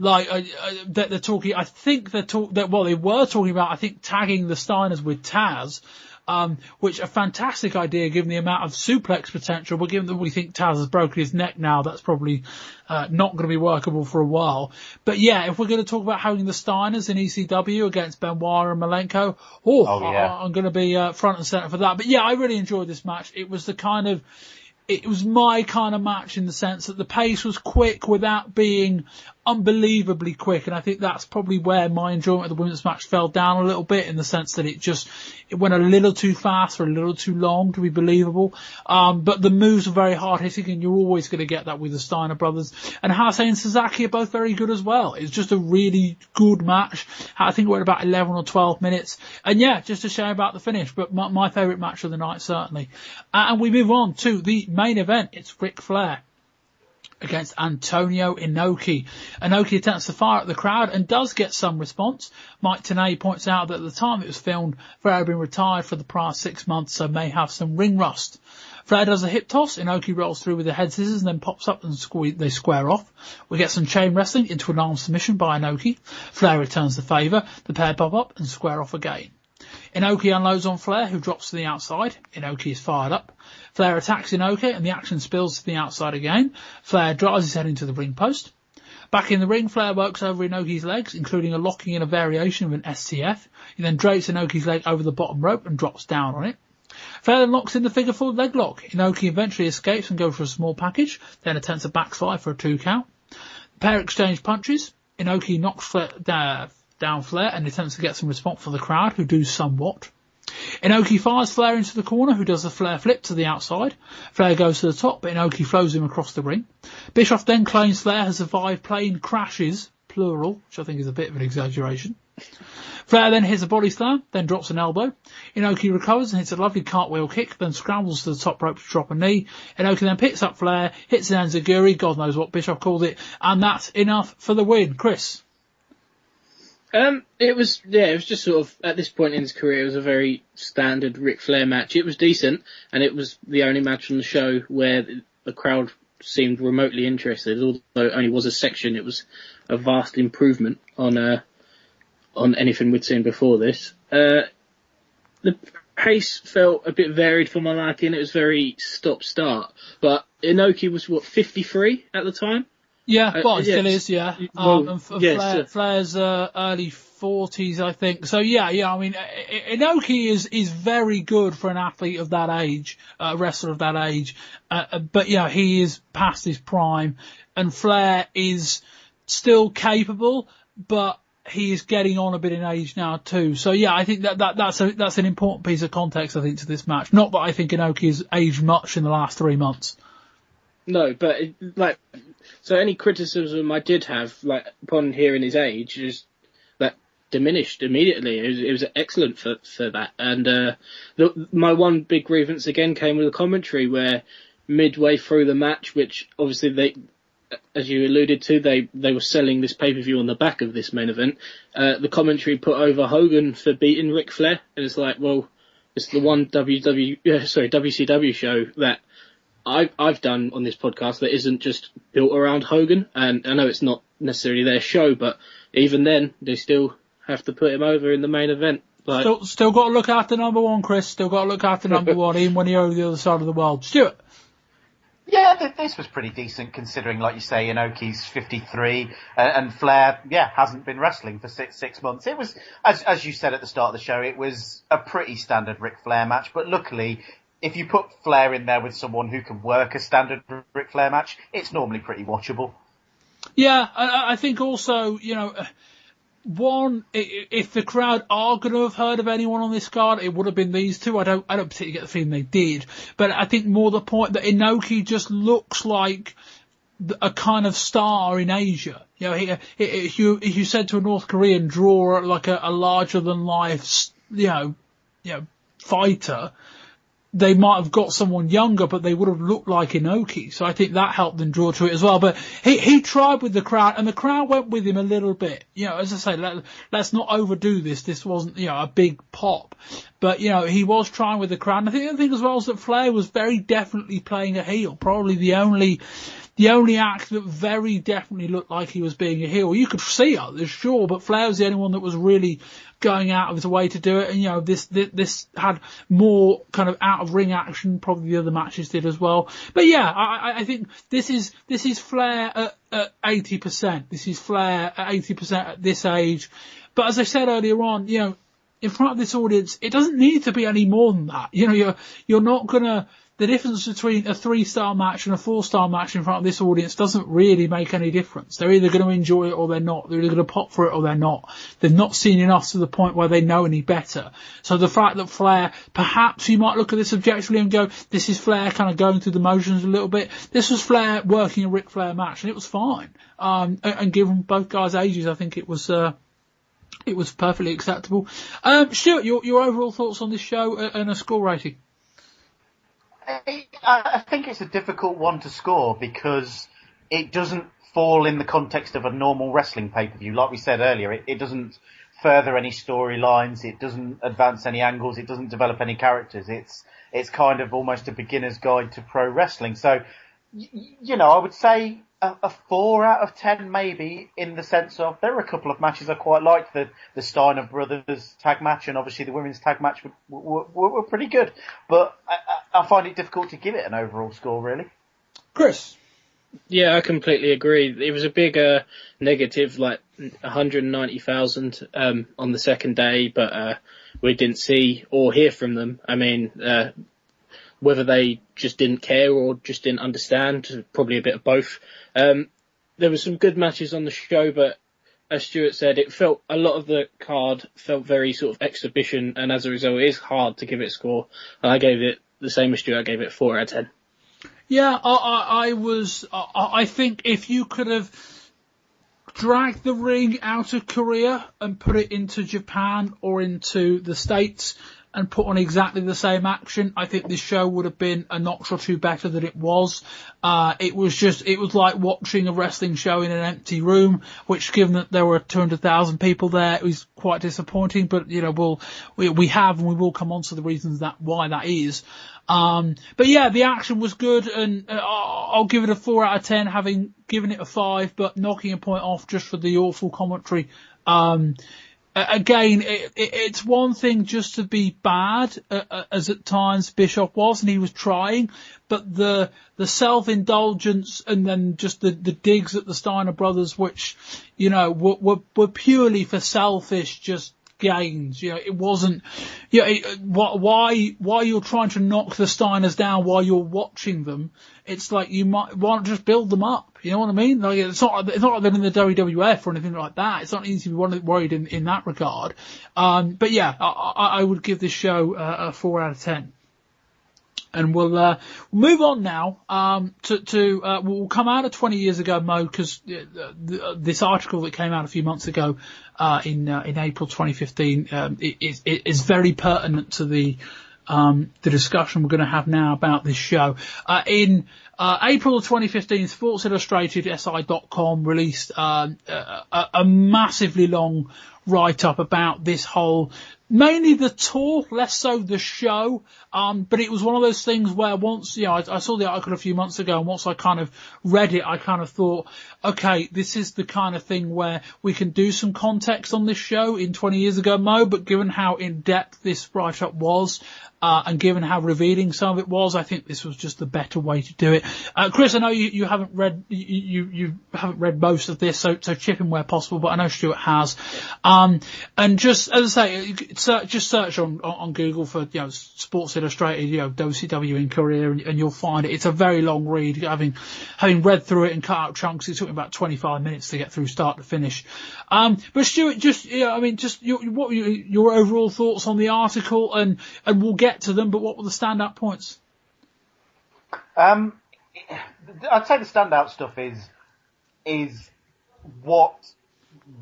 they're talking, I think they were talking about, I think, tagging the Steiners with Taz, which a fantastic idea given the amount of suplex potential, but given that we think Taz has broken his neck now, that's probably not going to be workable for a while. But yeah, if we're going to talk about having the Steiners in ECW against Benoit and Malenko, I'm going to be front and centre for that. But yeah, I really enjoyed this match. It was it was my kind of match in the sense that the pace was quick without being unbelievably quick, and I think that's probably where my enjoyment of the women's match fell down a little bit, in the sense that it went a little too fast or a little too long to be believable. But the moves are very hard hitting, and you're always going to get that with the Steiner brothers. And Hase and Sasaki are both very good as well. It's just a really good match. I think it went about 11 or 12 minutes. And yeah, just a shame about the finish, but my favourite match of the night, certainly. And we move on to the main event. It's Ric Flair against Antonio Inoki. Inoki attempts to fire at the crowd and does get some response. Mike Tenay points out that at the time it was filmed, Flair had been retired for the prior 6 months, so may have some ring rust. Flair does a hip toss, Inoki rolls through with the head scissors and then pops up and they square off. We get some chain wrestling into an arm submission by Inoki. Flair returns the favour, the pair pop up and square off again. Inoki unloads on Flair, who drops to the outside. Inoki is fired up. Flair attacks Inoki, and the action spills to the outside again. Flair drives his head into the ring post. Back in the ring, Flair works over Inoki's legs, including a locking in a variation of an STF. He then drapes Inoki's leg over the bottom rope and drops down on it. Flair then locks in the figure 4 leg lock. Inoki eventually escapes and goes for a small package, then attempts a backslide for a 2 count. The pair exchange punches. Inoki knocks Flair down Flair and attempts to get some response from the crowd, who do somewhat. Inoki fires Flair into the corner, who does the Flair flip to the outside. Flair goes to the top, but Inoki throws him across the ring. Bischoff then claims Flair has survived plane crashes, plural, which I think is a bit of an exaggeration. Flair then hits a body slam, then drops an elbow. Inoki recovers and hits a lovely cartwheel kick, then scrambles to the top rope to drop a knee. Inoki then picks up Flair, hits an enziguri, God knows what Bischoff called it, and that's enough for the win. Chris? It was just sort of, at this point in his career, it was a very standard Ric Flair match. It was decent, and it was the only match on the show where the crowd seemed remotely interested. Although it only was a section, it was a vast improvement on anything we'd seen before this. The pace felt a bit varied for my liking. It was very stop-start. But Inoki was, 53 at the time? Yeah, it still is, yeah. Flair's early 40s, I think. So yeah, I mean, Inoki is very good for an athlete of that age, a wrestler of that age. But yeah, he is past his prime, and Flair is still capable, but he is getting on a bit in age now too. So yeah, I think that's an important piece of context, I think, to this match. Not that I think Inoki has aged much in the last 3 months. No, but so any criticism I did have, upon hearing his age, is that diminished immediately. It was excellent for that. And my one big grievance again came with the commentary, where midway through the match, which obviously they, as you alluded to, they were selling this pay-per-view on the back of this main event. The commentary put over Hogan for beating Ric Flair, and it's like, well, it's the one WCW show that I've done on this podcast that isn't just built around Hogan, and I know it's not necessarily their show, but even then, they still have to put him over in the main event. Still got to look after number one, Chris. Still got to look after number one, even when you're over the other side of the world. Stewart? Yeah, this was pretty decent, considering, like you say, Inoki's 53, and Flair, hasn't been wrestling for six months. It was, as you said at the start of the show, it was a pretty standard Ric Flair match, but luckily, if you put Flair in there with someone who can work a standard Ric Flair match, it's normally pretty watchable. Yeah, I think also, one, if the crowd are going to have heard of anyone on this card, it would have been these two. I don't particularly get the feeling they did, but I think more the point that Inoki just looks like a kind of star in Asia. You know, if you said to a North Korean, draw like a larger than life, fighter, they might have got someone younger, but they would have looked like Inoki. So I think that helped them draw to it as well. But he tried with the crowd, and the crowd went with him a little bit. You know, as I say, let's not overdo this. This wasn't, a big pop. But, he was trying with the crowd. And I think the thing as well is that Flair was very definitely playing a heel. Probably the only act that very definitely looked like he was being a heel. You could see others, sure, but Flair was the only one that was really going out of his way to do it. And, this had more kind of out of ring action, probably the other matches did as well. But yeah, I think this is Flair at 80%. This is Flair at 80% at this age. But as I said earlier on, in front of this audience, it doesn't need to be any more than that. You're not gonna, the difference between a 3-star match and a 4-star match in front of this audience doesn't really make any difference. They're either going to enjoy it or they're not. They're either going to pop for it or they're not. They've not seen enough to the point where they know any better. So the fact that Flair, perhaps you might look at this objectively and go, this is Flair kind of going through the motions a little bit. This was Flair working a Ric Flair match, and it was fine. And given both guys' ages, I think it was perfectly acceptable. Stewart, your overall thoughts on this show and a score rating? I think it's a difficult one to score because it doesn't fall in the context of a normal wrestling pay-per-view. Like we said earlier, it doesn't further any storylines, it doesn't advance any angles, it doesn't develop any characters. It's kind of almost a beginner's guide to pro wrestling. So, I would say a 4 out of 10 maybe, in the sense of there were a couple of matches I quite liked. The Steiner brothers tag match and obviously the women's tag match were pretty good. But I find it difficult to give it an overall score, really. Chris? Yeah, I completely agree. It was a big negative, like 190,000 on the second day, but we didn't see or hear from them. I mean, whether they just didn't care or just didn't understand, probably a bit of both. There were some good matches on the show, but as Stewart said, a lot of the card felt very sort of exhibition, and as a result, it is hard to give it a score. And I gave it the same as Stewart. I gave it 4 out of 10. Yeah, I think if you could have dragged the ring out of Korea and put it into Japan or into the States and put on exactly the same action, I think this show would have been a notch or two better than it was. It was like watching a wrestling show in an empty room, which, given that there were 200,000 people there, it was quite disappointing. But, we will come on to the reasons why that is. But yeah, the action was good, and I'll give it a 4 out of 10, having given it a 5, but knocking a point off just for the awful commentary. Again, it's one thing just to be bad, as at times Bischoff was, and he was trying, but the self-indulgence and then just the digs at the Steiner brothers, which, were purely for selfish just gains. It wasn't, why you're trying to knock the Steiners down while you're watching them. It's like you might want to just build them up. You know what I mean? Like, it's not like they're in the WWF or anything like that. It's not easy to be worried in that regard. But yeah, I would give this show a 4 out of 10. And we'll move on now we'll come out of 20 years ago, Mo, because this article that came out a few months ago in April 2015 is very pertinent to the discussion we're going to have now about this show. In April of 2015, Sports Illustrated SI.com released a massively long write-up about this whole, mainly the tour, less so the show. But it was one of those things where once, I saw the article a few months ago, and once I kind of read it, I kind of thought, okay, this is the kind of thing where we can do some context on this show in 20 years ago, Mo, but given how in-depth this write-up was, and given how revealing some of it was, I think this was just the better way to do it. Chris, I know you haven't read, you haven't read most of this, so chip in where possible, but I know Stewart has. And just, as I say, just search on Google for, Sports Illustrated, WCW in career, and you'll find it. It's a very long read. Having read through it and cut out chunks, it took me about 25 minutes to get through start to finish. But Stewart, just what were your overall thoughts on the article, and we'll get to them, but what were the standout points? I'd say the standout stuff is what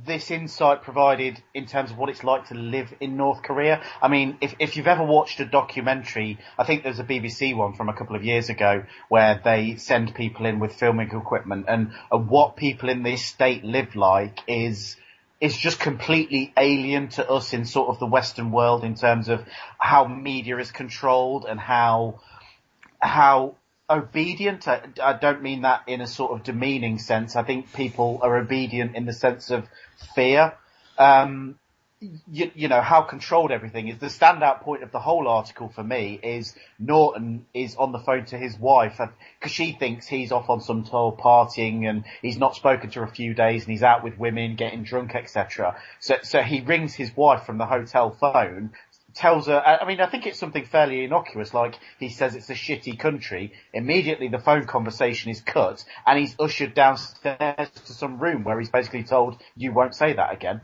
this insight provided in terms of what it's like to live in North Korea. I mean, if you've ever watched a documentary, I think there's a BBC one from a couple of years ago where they send people in with filming equipment, and what people in this state live like is just completely alien to us in sort of the Western world in terms of how media is controlled and how obedient. I don't mean that in a sort of demeaning sense. I think people are obedient in the sense of fear. How controlled everything is. The standout point of the whole article for me is Norton is on the phone to his wife because she thinks he's off on some tour partying and he's not spoken to her a few days and he's out with women, getting drunk, etc. So he rings his wife from the hotel phone, tells her, I think it's something fairly innocuous, like he says it's a shitty country. Immediately the phone conversation is cut and he's ushered downstairs to some room where he's basically told, you won't say that again.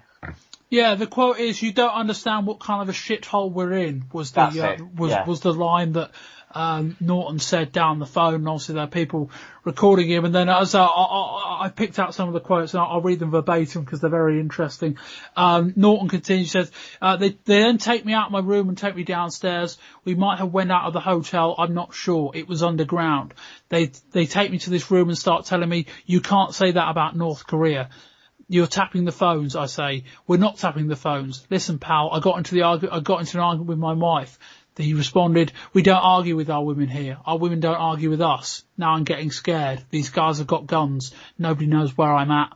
Yeah, the quote is, "You don't understand what kind of a shithole we're in." Was the line that Norton said down the phone. And obviously, there are people recording him. And then as I picked out some of the quotes, and I'll read them verbatim because they're very interesting. Norton continues, says, "They then take me out of my room and take me downstairs. We might have went out of the hotel. I'm not sure. It was underground. They take me to this room and start telling me, you can't say that about North Korea. You're tapping the phones," I say. "We're not tapping the phones. Listen, pal, I got into an argument with my wife." He responded, "We don't argue with our women here. Our women don't argue with us. Now I'm getting scared. These guys have got guns. Nobody knows where I'm at."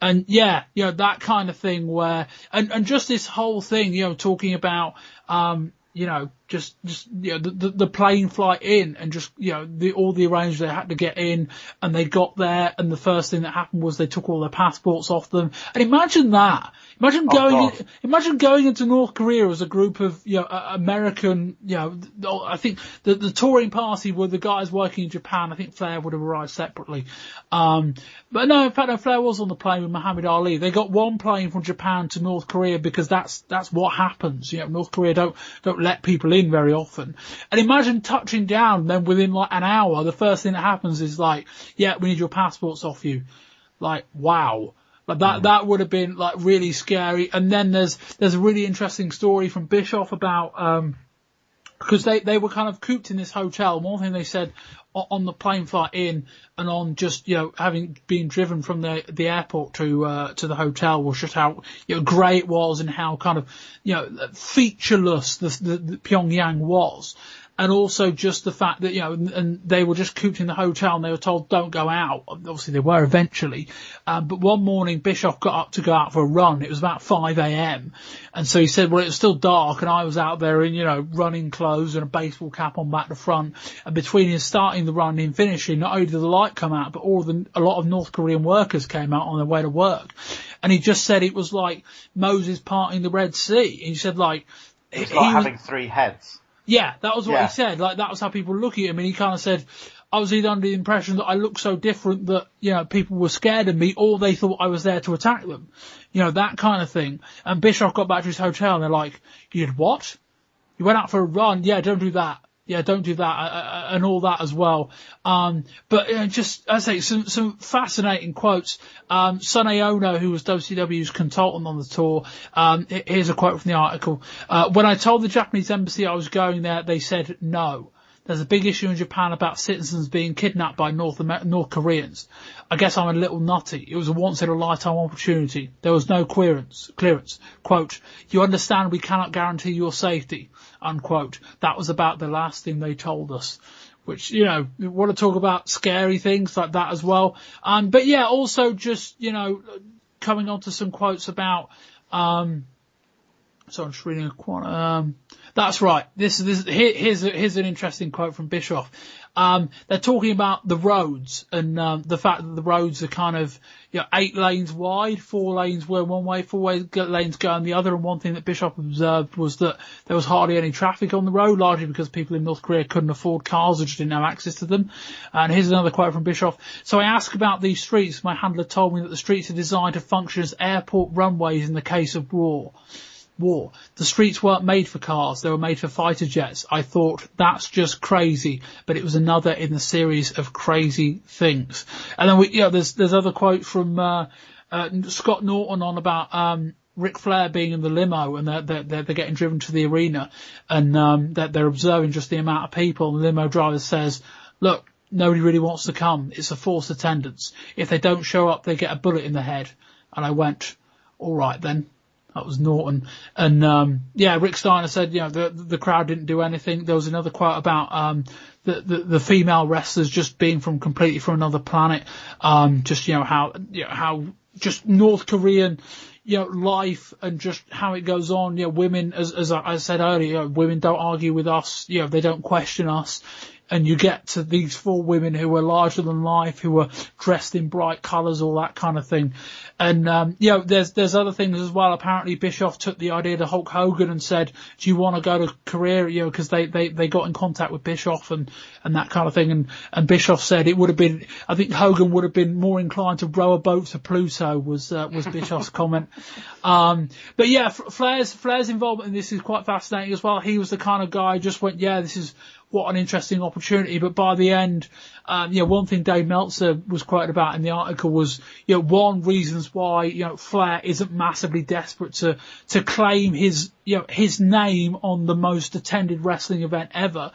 And that kind of thing where, and just this whole thing, talking about, the plane flight in and just, all the arrangements they had to get in, and they got there, and the first thing that happened was they took all their passports off them. And imagine that. Imagine going into North Korea as a group of, American, I think the touring party were the guys working in Japan. I think Flair would have arrived separately. But no, in fact, no, Flair was on the plane with Muhammad Ali. They got one plane from Japan to North Korea because that's what happens. North Korea don't let people in very often. And imagine touching down, then within like an hour, the first thing that happens is like, yeah, we need your passports off you. Like, wow. Like that would have been like really scary. And then there's a really interesting story from Bischoff about, because they were kind of cooped in this hotel. One thing they said on the plane flight in and on just, having been driven from the airport to the hotel was just how, grey it was and how kind of, featureless the Pyongyang was. And also just the fact that, and they were just cooped in the hotel and they were told don't go out. Obviously they were eventually. But one morning Bischoff got up to go out for a run. It was about 5 a.m. And so he said, well, it was still dark and I was out there in, running clothes and a baseball cap on back to front. And between him starting the run and him finishing, not only did the light come out, but a lot of North Korean workers came out on their way to work. And he just said it was like Moses parting the Red Sea. He said like, it's like having three heads. Yeah, that was what he said. Like, that was how people look at him. And he kind of said, I was either under the impression that I looked so different that, people were scared of me, or they thought I was there to attack them. That kind of thing. And Bischoff got back to his hotel and they're like, you did what? You went out for a run? Yeah, don't do that. Yeah, don't do that, and all that as well. But just, as I say, some fascinating quotes. Sonny Ono, who was WCW's consultant on the tour, here's a quote from the article. When I told the Japanese embassy I was going there, they said no. There's a big issue in Japan about citizens being kidnapped by North Koreans. I guess I'm a little nutty. It was a once-in-a-lifetime opportunity. There was no clearance. Quote, you understand we cannot guarantee your safety, unquote. That was about the last thing they told us. Which, we want to talk about scary things like that as well. But yeah, also just, coming on to some quotes about, So I'm just reading a quote. That's right. Here's an interesting quote from Bischoff. They're talking about the roads and the fact that the roads are kind of 8 lanes wide, 4 lanes were one way, 4 lanes going the other. And one thing that Bischoff observed was that there was hardly any traffic on the road, largely because people in North Korea couldn't afford cars or just didn't have access to them. And here's another quote from Bischoff. So I asked about these streets. My handler told me that the streets are designed to function as airport runways in the case of war. The streets weren't made for cars, they were made for fighter jets. I thought, that's just crazy, but it was another in the series of crazy things. And then there's other quotes from Scott Norton on about Ric Flair being in the limo, and they're getting driven to the arena, and that they're observing just the amount of people, and the limo driver says, look, nobody really wants to come, it's a forced attendance. If they don't show up, they get a bullet in the head. And I went, all right then. That was Norton. And, Rick Steiner said, the crowd didn't do anything. There was another quote about, the female wrestlers just being completely from another planet. How just North Korean, life and just how it goes on. Women, as I said earlier, women don't argue with us. They don't question us. And you get to these 4 women who are larger than life, who are dressed in bright colours, all that kind of thing. And, there's other things as well. Apparently Bischoff took the idea to Hulk Hogan and said, do you want to go to Korea? Because they got in contact with Bischoff and that kind of thing. And Bischoff said it would have been, I think Hogan would have been more inclined to row a boat to Pluto was Bischoff's comment. Flair's involvement in this is quite fascinating as well. He was the kind of guy who just went, this is, what an interesting opportunity. But by the end, one thing Dave Meltzer was quoted about in the article was, one reasons why, Flair isn't massively desperate to claim his name on the most attended wrestling event ever.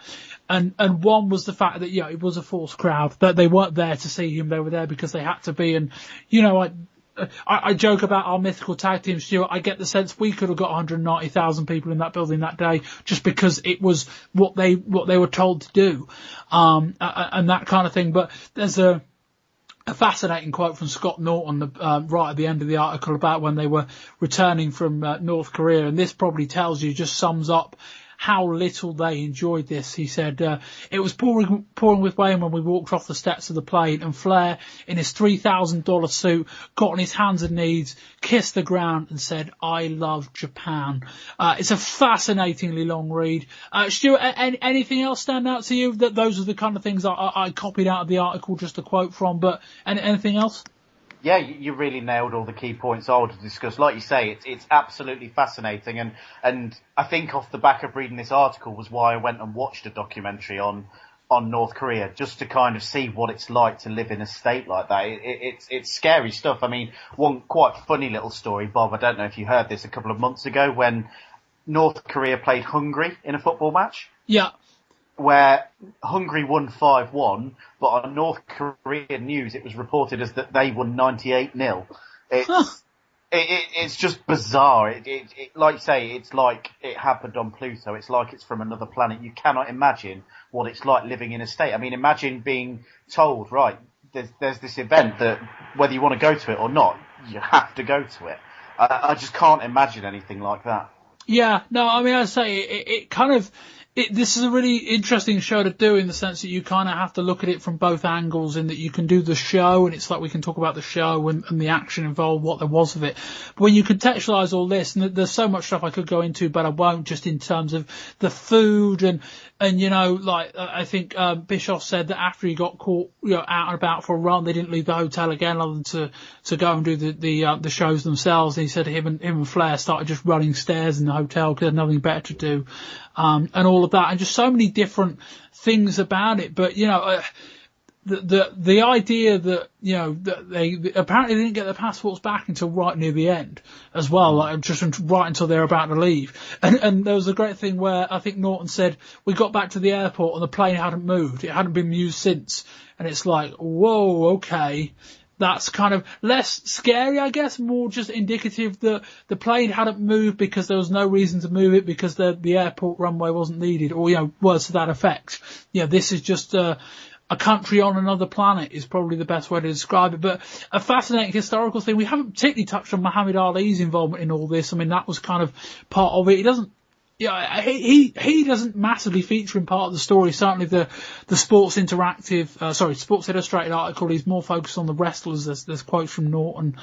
And one was the fact that, it was a forced crowd, that they weren't there to see him. They were there because they had to be. And, I joke about our mythical tag team, Stewart. I get the sense we could have got 190,000 people in that building that day just because it was what they were told to do, and that kind of thing. But there's a fascinating quote from Scott Norton right at the end of the article about when they were returning from North Korea, and this probably tells you, just sums up how little they enjoyed this. He said, it was pouring with rain when we walked off the steps of the plane, and Flair, in his $3,000 suit, got on his hands and knees, kissed the ground and said, I love Japan. It's a fascinatingly long read. Stuart, anything else stand out to you? That those are the kind of things I copied out of the article, just a quote from, but anything else? Yeah, you really nailed all the key points I wanted to discuss. Like you say, it's absolutely fascinating, and I think off the back of reading this article was why I went and watched a documentary on North Korea, just to kind of see what it's like to live in a state like that. It's scary stuff. I mean, one quite funny little story, Bob, I don't know if you heard this a couple of months ago when North Korea played Hungary in a football match. Yeah. Where Hungary won 5-1, but on North Korean news it was reported as that they won 98-0. It's just bizarre. Like you say, it's like it happened on Pluto. It's like it's from another planet. You cannot imagine what it's like living in a state. I mean, imagine being told, right, there's this event that whether you want to go to it or not, you have to go to it. I just can't imagine anything like that. Yeah, no, I mean, I say it kind of. This is a really interesting show to do in the sense that you kind of have to look at it from both angles, in that you can do the show and it's like we can talk about the show and the action involved, what there was of it. But when you contextualise all this, and there's so much stuff I could go into, but I won't, just in terms of the food and I think Bischoff said that after he got caught out and about for a run, they didn't leave the hotel again other than to go and do the shows themselves. And he said him and Flair started just running stairs in the hotel because they had nothing better to do. And all of that, and just so many different things about it. But, the idea that, that they apparently didn't get their passports back until right near the end as well, like just right until they're about to leave. And there was a great thing where I think Norton said, we got back to the airport and the plane hadn't moved. It hadn't been used since. And it's like, whoa, okay. That's kind of less scary, I guess, more just indicative that the plane hadn't moved because there was no reason to move it because the airport runway wasn't needed, or, words to that effect. This is just, a country on another planet is probably the best way to describe it. But a fascinating historical thing. We haven't particularly touched on Muhammad Ali's involvement in all this. I mean, that was kind of part of it. He doesn't. Yeah, he doesn't massively feature in part of the story. Certainly the Sports Sports Illustrated article, he's more focused on the wrestlers. There's quotes from Norton,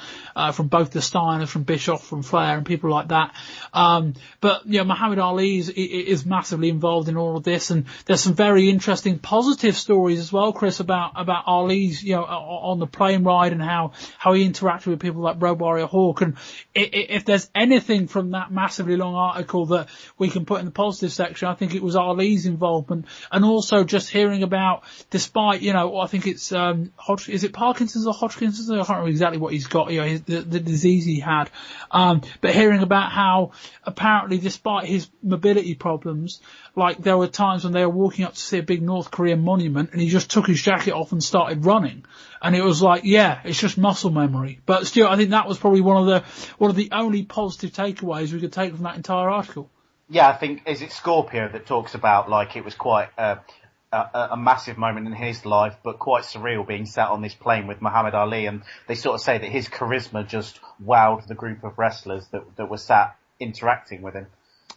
from both the Steiners, from Bischoff, from Flair, and people like that. But Muhammad Ali is massively involved in all of this, and there's some very interesting positive stories as well, Chris, about Ali's, on the plane ride and how he interacted with people like Road Warrior Hawk. And if there's anything from that massively long article that we can put in the positive section, I think it was Ali's involvement, and also just hearing about, despite, I think it's, is it Parkinson's or Hodgkin's? I can't remember exactly what he's got, the disease he had. But hearing about how apparently despite his mobility problems, like there were times when they were walking up to see a big North Korean monument and he just took his jacket off and started running. And it was like, yeah, it's just muscle memory. But still, I think that was probably one of the only positive takeaways we could take from that entire article. Yeah, I think, is it Scorpio that talks about, like, it was quite a massive moment in his life, but quite surreal being sat on this plane with Muhammad Ali, and they sort of say that his charisma just wowed the group of wrestlers that were sat interacting with him.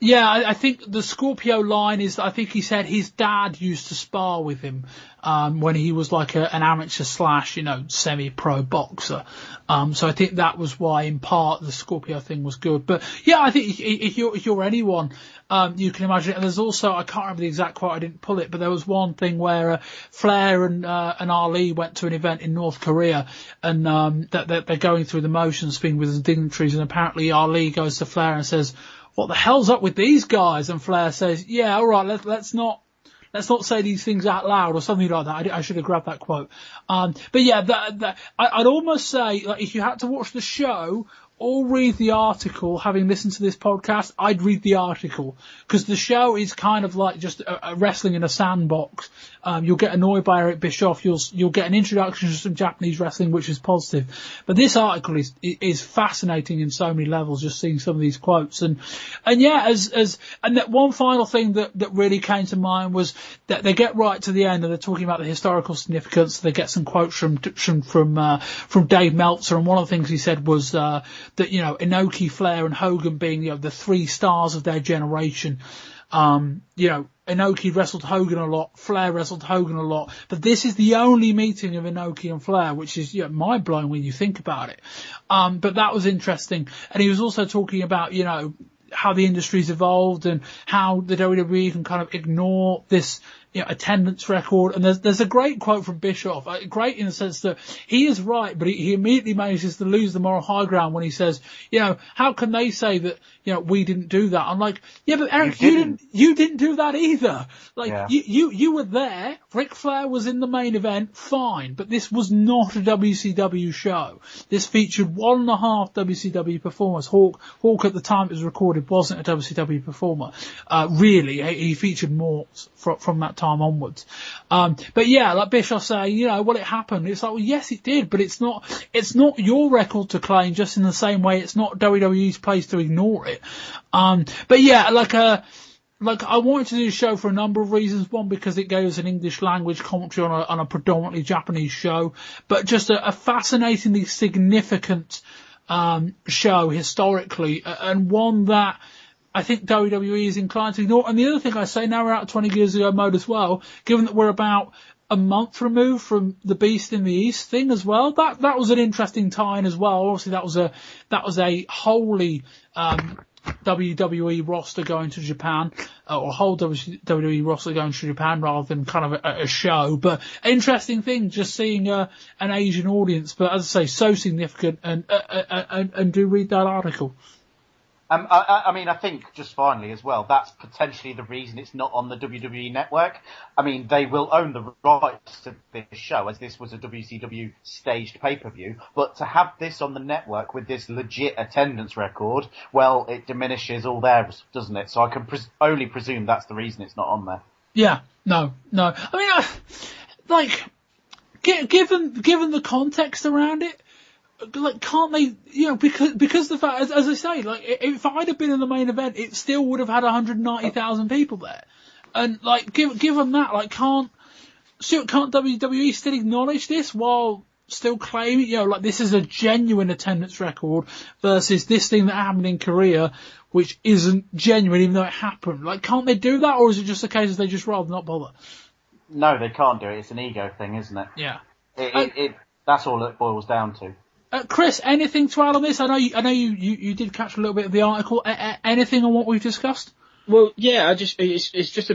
Yeah, I think the Scorpio line is, I think he said his dad used to spar with him, when he was like an amateur / semi-pro boxer. So I think that was why in part the Scorpio thing was good. But yeah, I think if you're anyone, you can imagine it. And there's also, I can't remember the exact quote, I didn't pull it, but there was one thing where, Flair and Ali went to an event in North Korea, and, that they're going through the motions, speaking with the dignitaries, and apparently Ali goes to Flair and says, "What the hell's up with these guys?" And Flair says, "Yeah, all right, let's not say these things out loud," or something like that. I should have grabbed that quote. But yeah, I'd almost say, like, if you had to watch the show or read the article, having listened to this podcast, I'd read the article, because the show is kind of like just a wrestling in a sandbox. You'll get annoyed by Eric Bischoff. You'll get an introduction to some Japanese wrestling, which is positive. But this article is fascinating in so many levels, just seeing some of these quotes. And yeah, and that one final thing that really came to mind was that they get right to the end and they're talking about the historical significance. They get some quotes from Dave Meltzer, and one of the things he said was, that, Inoki, Flair and Hogan being, the three stars of their generation. Inoki wrestled Hogan a lot, Flair wrestled Hogan a lot, but this is the only meeting of Inoki and Flair, which is, mind blowing when you think about it. But that was interesting. And he was also talking about, how the industry's evolved and how the WWE can kind of ignore this, attendance record. And there's a great quote from Bischoff, great in the sense that he is right, but he immediately manages to lose the moral high ground when he says, how can they say that, we didn't do that? I'm like, yeah, but Eric, you didn't do that either. Like, yeah. You were there. Ric Flair was in the main event, fine, but this was not a WCW show. This featured 1.5 WCW performers. Hawk at the time it was recorded wasn't a WCW performer. Really, he featured more from that time onwards. But yeah, like Bischoff saying, it happened. It's like, well, yes, it did, but it's not your record to claim, just in the same way it's not WWE's place to ignore it. But yeah, like I wanted to do the show for a number of reasons. One, because it gave us an English language commentary on a predominantly Japanese show, but just a fascinatingly significant, show historically, and one that I think WWE is inclined to ignore. And the other thing I say, now we're out of 20 years ago mode as well, given that we're about a month removed from the Beast in the East thing as well, that was an interesting tie-in as well. Obviously that was a wholly, WWE roster going to Japan, or whole WWE roster going to Japan rather than kind of a show. But interesting thing, just seeing an Asian audience. But as I say, so significant, and do read that article. I mean, I think just finally as well, that's potentially the reason it's not on the WWE network. I mean, they will own the rights to this show, as this was a WCW staged pay-per-view, but to have this on the network with this legit attendance record, well, it diminishes all theirs, doesn't it? So I can only presume that's the reason it's not on there. Yeah, no. I mean, given the context around it, like, can't they, because the fact, as I say, like, if I'd have been in the main event, it still would have had 190,000 people there. And, like, given that, like, can't Stewart, can't WWE still acknowledge this while still claiming, like this is a genuine attendance record versus this thing that happened in Korea, which isn't genuine even though it happened? Like, can't they do that, or is it just a case of they just rather not bother? No, they can't do it. It's an ego thing, isn't it? Yeah. That's all it boils down to. Chris, anything to add on this? I know you did catch a little bit of the article. Anything on what we've discussed? Well, yeah, it's just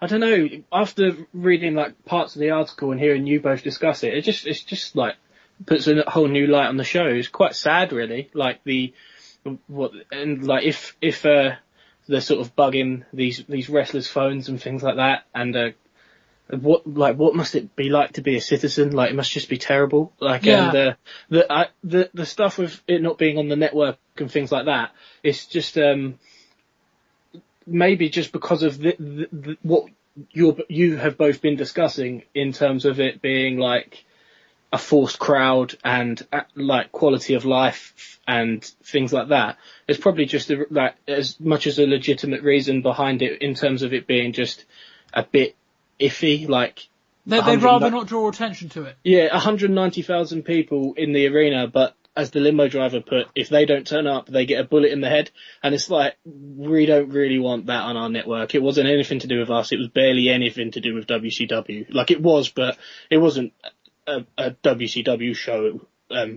I don't know. After reading parts of the article and hearing you both discuss it, it's just puts a whole new light on the show. It's quite sad, really. If they're sort of bugging these wrestlers' phones and things like that, and what must it be like to be a citizen? Like, it must just be terrible. And the stuff with it not being on the network and things like that, it's just maybe just because of what you have both been discussing in terms of it being like a forced crowd and quality of life and things like that. There's probably just as much as a legitimate reason behind it in terms of it being just a bit iffy. They'd rather not draw attention to it. Yeah, 190,000 people in the arena, but as the limo driver put, if they don't turn up, they get a bullet in the head. And it's like, we don't really want that on our network. It wasn't anything to do with us. It was barely anything to do with WCW. It was, but it wasn't a WCW show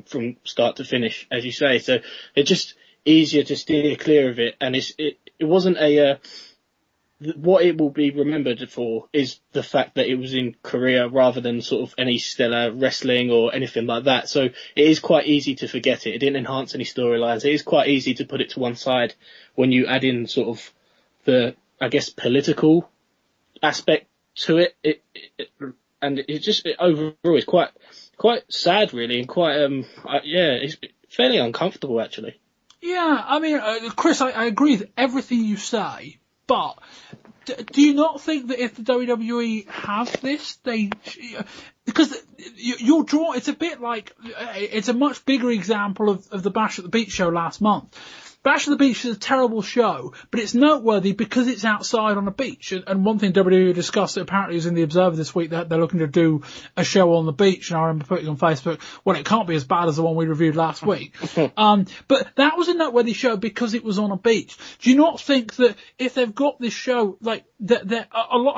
from start to finish, as you say. So it's just easier to steer clear of it. And it wasn't what it will be remembered for is the fact that it was in Korea rather than sort of any stellar wrestling or anything like that. So it is quite easy to forget it. It didn't enhance any storylines. It is quite easy to put it to one side when you add in sort of the, I guess, political aspect to it. And it just overall is quite sad, really, and quite it's fairly uncomfortable, actually. Yeah, I mean, Chris, I agree with everything you say. But do you not think that if the WWE have this, because you'll draw, it's a bit like, it's a much bigger example of the Bash at the Beach show last month. Bash at the Beach is a terrible show, but it's noteworthy because it's outside on a beach. And one thing WWE discussed, apparently is in the Observer this week, that they're looking to do a show on the beach. And I remember putting on Facebook, well, it can't be as bad as the one we reviewed last week. But that was a noteworthy show because it was on a beach. Do you not think that if they've got this show, I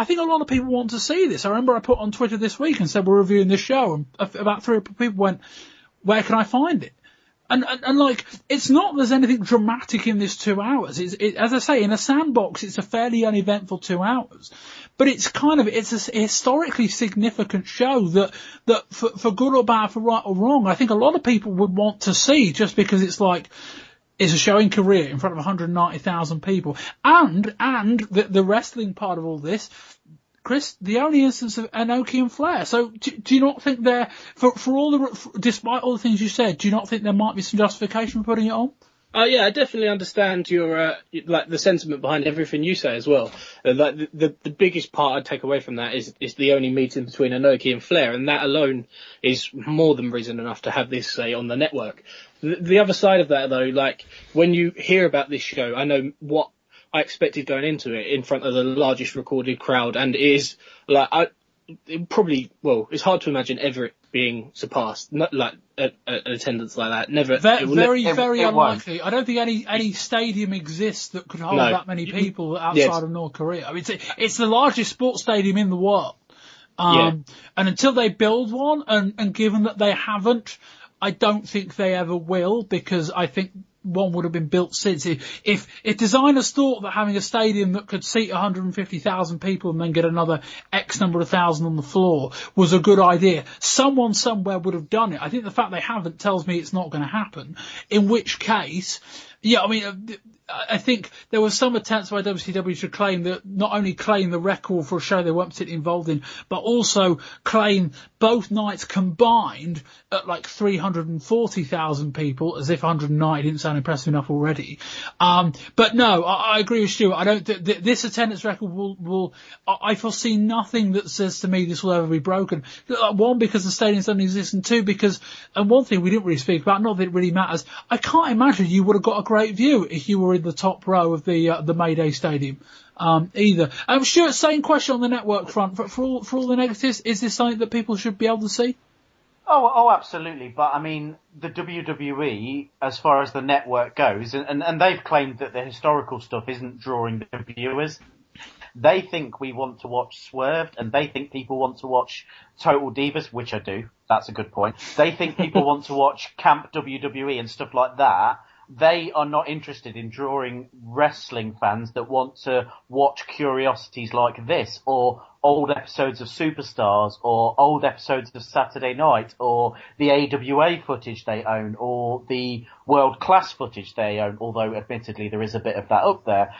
think a lot of people want to see this. I remember I put on Twitter this week and said we're reviewing this show, and about 3 people went, where can I find it? And it's not there's anything dramatic in this 2 hours. As I say, in a sandbox, it's a fairly uneventful 2 hours. But it's a historically significant show that for good or bad, for right or wrong, I think a lot of people would want to see, just because it's a show in Korea in front of 190,000 people. And the wrestling part of all this, Chris, the only instance of Inoki and Flair. So do you not think despite all the things you said, do you not think there might be some justification for putting it on? Yeah, I definitely understand your the sentiment behind everything you say as well. The biggest part I'd take away from that is the only meeting between Inoki and Flair, and that alone is more than reason enough to have this on the network. The other side of that, though, when you hear about this show, I know what I expected going into it, in front of the largest recorded crowd, and it is it's hard to imagine ever it being surpassed. Not an attendance like that. Never. Very unlikely. I don't think any stadium exists that could hold that many people outside of North Korea. I mean, it's the largest sports stadium in the world. And until they build one, and given that they haven't, I don't think they ever will, because I think one would have been built since. If designers thought that having a stadium that could seat 150,000 people and then get another X number of thousand on the floor was a good idea, someone somewhere would have done it. I think the fact they haven't tells me it's not going to happen. In which case, yeah, I mean, I think there were some attempts by WCW to not only claim the record for a show they weren't particularly involved in, but also claim both nights combined at 340,000 people, as if 190 didn't sound impressive enough already. But no, I agree with Stewart. I don't, this attendance record I foresee nothing that says to me this will ever be broken. One, because the stadiums don't exist, and two, because, and one thing we didn't really speak about, not that it really matters, I can't imagine you would have got a great view if you were in the top row of the Mayday Stadium. Either. Stuart, same question on the network front. For all the negatives, is this something that people should be able to see? Oh, absolutely. But I mean, the WWE, as far as the network goes, and they've claimed that the historical stuff isn't drawing the viewers. They think we want to watch Swerved, and they think people want to watch Total Divas, which I do. That's a good point. They think people want to watch Camp WWE and stuff like that. They are not interested in drawing wrestling fans that want to watch curiosities like this, or old episodes of Superstars, or old episodes of Saturday Night, or the AWA footage they own, or the World Class footage they own, although admittedly there is a bit of that up there.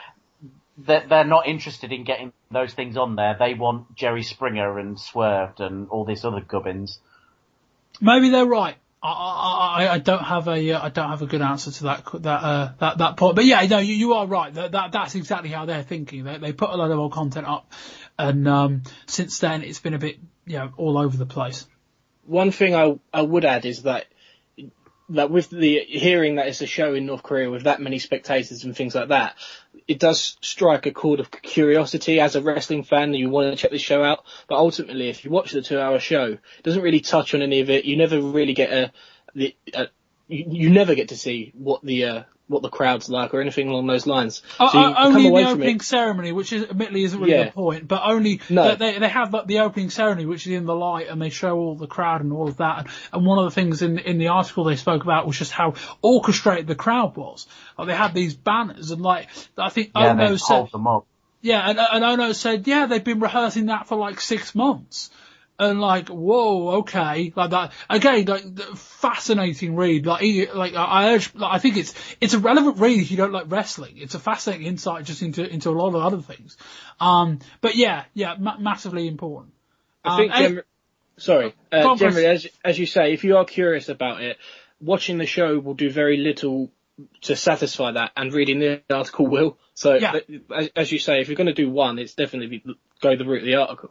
They're not interested in getting those things on there. They want Jerry Springer and Swerved and all these other gubbins. Maybe they're right. I don't have a good answer to that point. But yeah, no, you are right. That's exactly how they're thinking. They put a lot of old content up, and since then it's been a bit all over the place. One thing I would add is that with the hearing that it's a show in North Korea with that many spectators and things like that, it does strike a chord of curiosity as a wrestling fan. You want to check this show out, but ultimately, if you watch the 2-hour show, it doesn't really touch on any of it. You never really get you never get to see what the crowd's like or anything along those lines. So only in the opening ceremony, which admittedly isn't really the point, but only they have the opening ceremony, which is in the light, and they show all the crowd and all of that. And one of the things in the article they spoke about was just how orchestrated the crowd was. Like, they had these banners, and I think Ono said, them up. and Ono said, they've been rehearsing that for like 6 months. And whoa, okay, like that again, fascinating read. I think it's a relevant read if you don't like wrestling. It's a fascinating insight just into a lot of other things. But massively important. I think generally, as you say, if you are curious about it, watching the show will do very little to satisfy that, and reading the article will. So, as you say, if you're going to do one, it's definitely go the route of the article.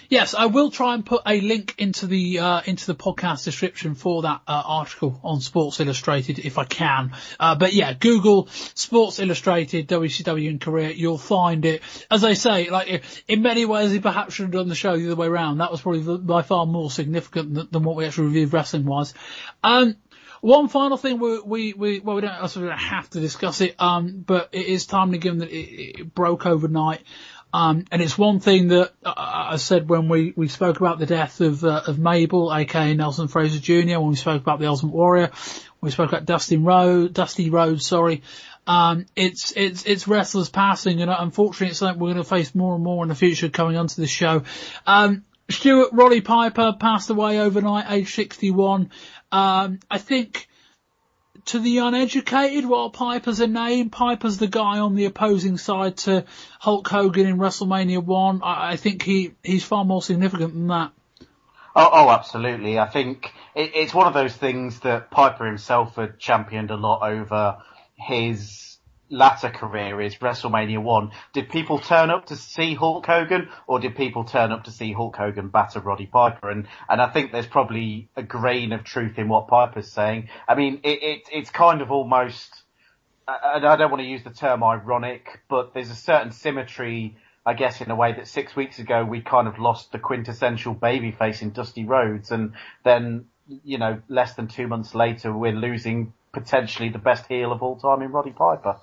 Yes, I will try and put a link into the podcast description for that article on Sports Illustrated if I can. But yeah, Google Sports Illustrated WCW in Korea, you'll find it. As I say, in many ways, he perhaps should have done the show the other way around. That was probably by far more significant than what we actually reviewed wrestling wise. One final thing we don't necessarily have to discuss it, but it is timely given that it broke overnight. And it's one thing that I said when we spoke about the death of Mabel, aka Nelson Fraser Jr., when we spoke about the Ultimate Warrior, when we spoke about Dusty Rhodes, sorry. It's wrestlers passing, and unfortunately it's something we're going to face more and more in the future coming onto the show. Stewart, Roddy Piper passed away overnight, age 61. I think, to the uneducated, while Piper's a name, Piper's the guy on the opposing side to Hulk Hogan in WrestleMania 1. I think he's far more significant than that. Oh, absolutely. I think it's one of those things that Piper himself had championed a lot over his latter career, is WrestleMania 1. Did people turn up to see Hulk Hogan, or did people turn up to see Hulk Hogan batter Roddy Piper? And I think there's probably a grain of truth in what Piper's saying. I mean, it's kind of almost, I don't want to use the term ironic, but there's a certain symmetry, I guess, in a way that 6 weeks ago we kind of lost the quintessential babyface in Dusty Rhodes, and then, less than 2 months later we're losing potentially the best heel of all time in Roddy Piper.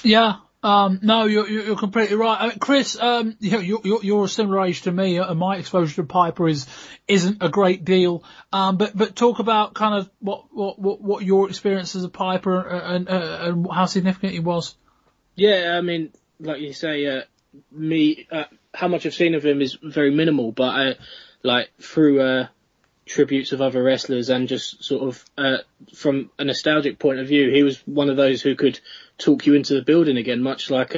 Yeah, no, you're completely right. I mean, Chris, you're a similar age to me, and my exposure to Piper isn't a great deal. But talk about kind of what your experience as a Piper and how significant he was. Yeah, I mean, like you say, how much I've seen of him is very minimal, but through tributes of other wrestlers and just sort of from a nostalgic point of view, he was one of those who could talk you into the building again, much like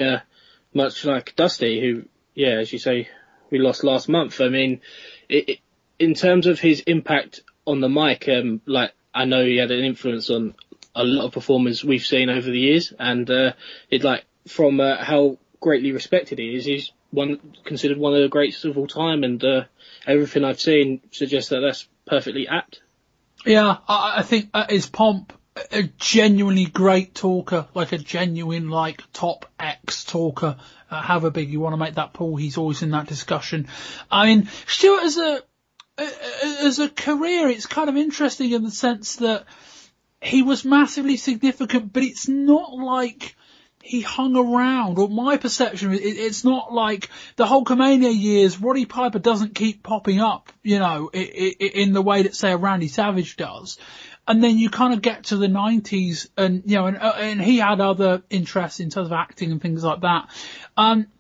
Dusty, who, as you say, we lost last month. I mean, in terms of his impact on the mic, I know he had an influence on a lot of performers we've seen over the years, and from how greatly respected he is, he's considered one of the greatest of all time, and everything I've seen suggests that that's perfectly apt. Yeah, I think his pomp a genuinely great talker, like a genuine, like, top X talker. However big you want to make that pool, he's always in that discussion. I mean, Stewart as a career, it's kind of interesting in the sense that he was massively significant, but it's not like he hung around, or my perception, it's not like the Hulkamania years, Roddy Piper doesn't keep popping up, you know, in the way that, say, a Randy Savage does. And then you kind of get to the 90s and, you know, and he had other interests in terms of acting and things like that.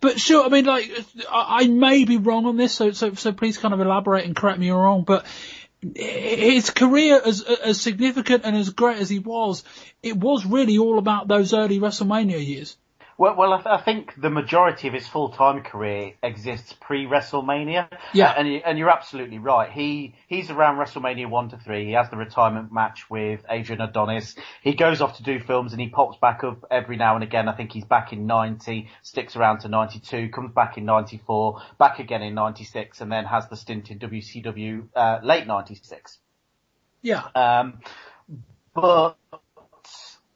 But sure, I mean, like, I may be wrong on this, so please kind of elaborate and correct me if I'm wrong, but his career as significant and as great as he was, it was really all about those early WrestleMania years. Well, I think the majority of his full-time career exists pre-WrestleMania. Yeah. And you're absolutely right. He's around WrestleMania 1 to 3. He has the retirement match with Adrian Adonis. He goes off to do films and he pops back up every now and again. I think he's back in 90, sticks around to 92, comes back in 94, back again in 96, and then has the stint in WCW, late 96. Yeah. But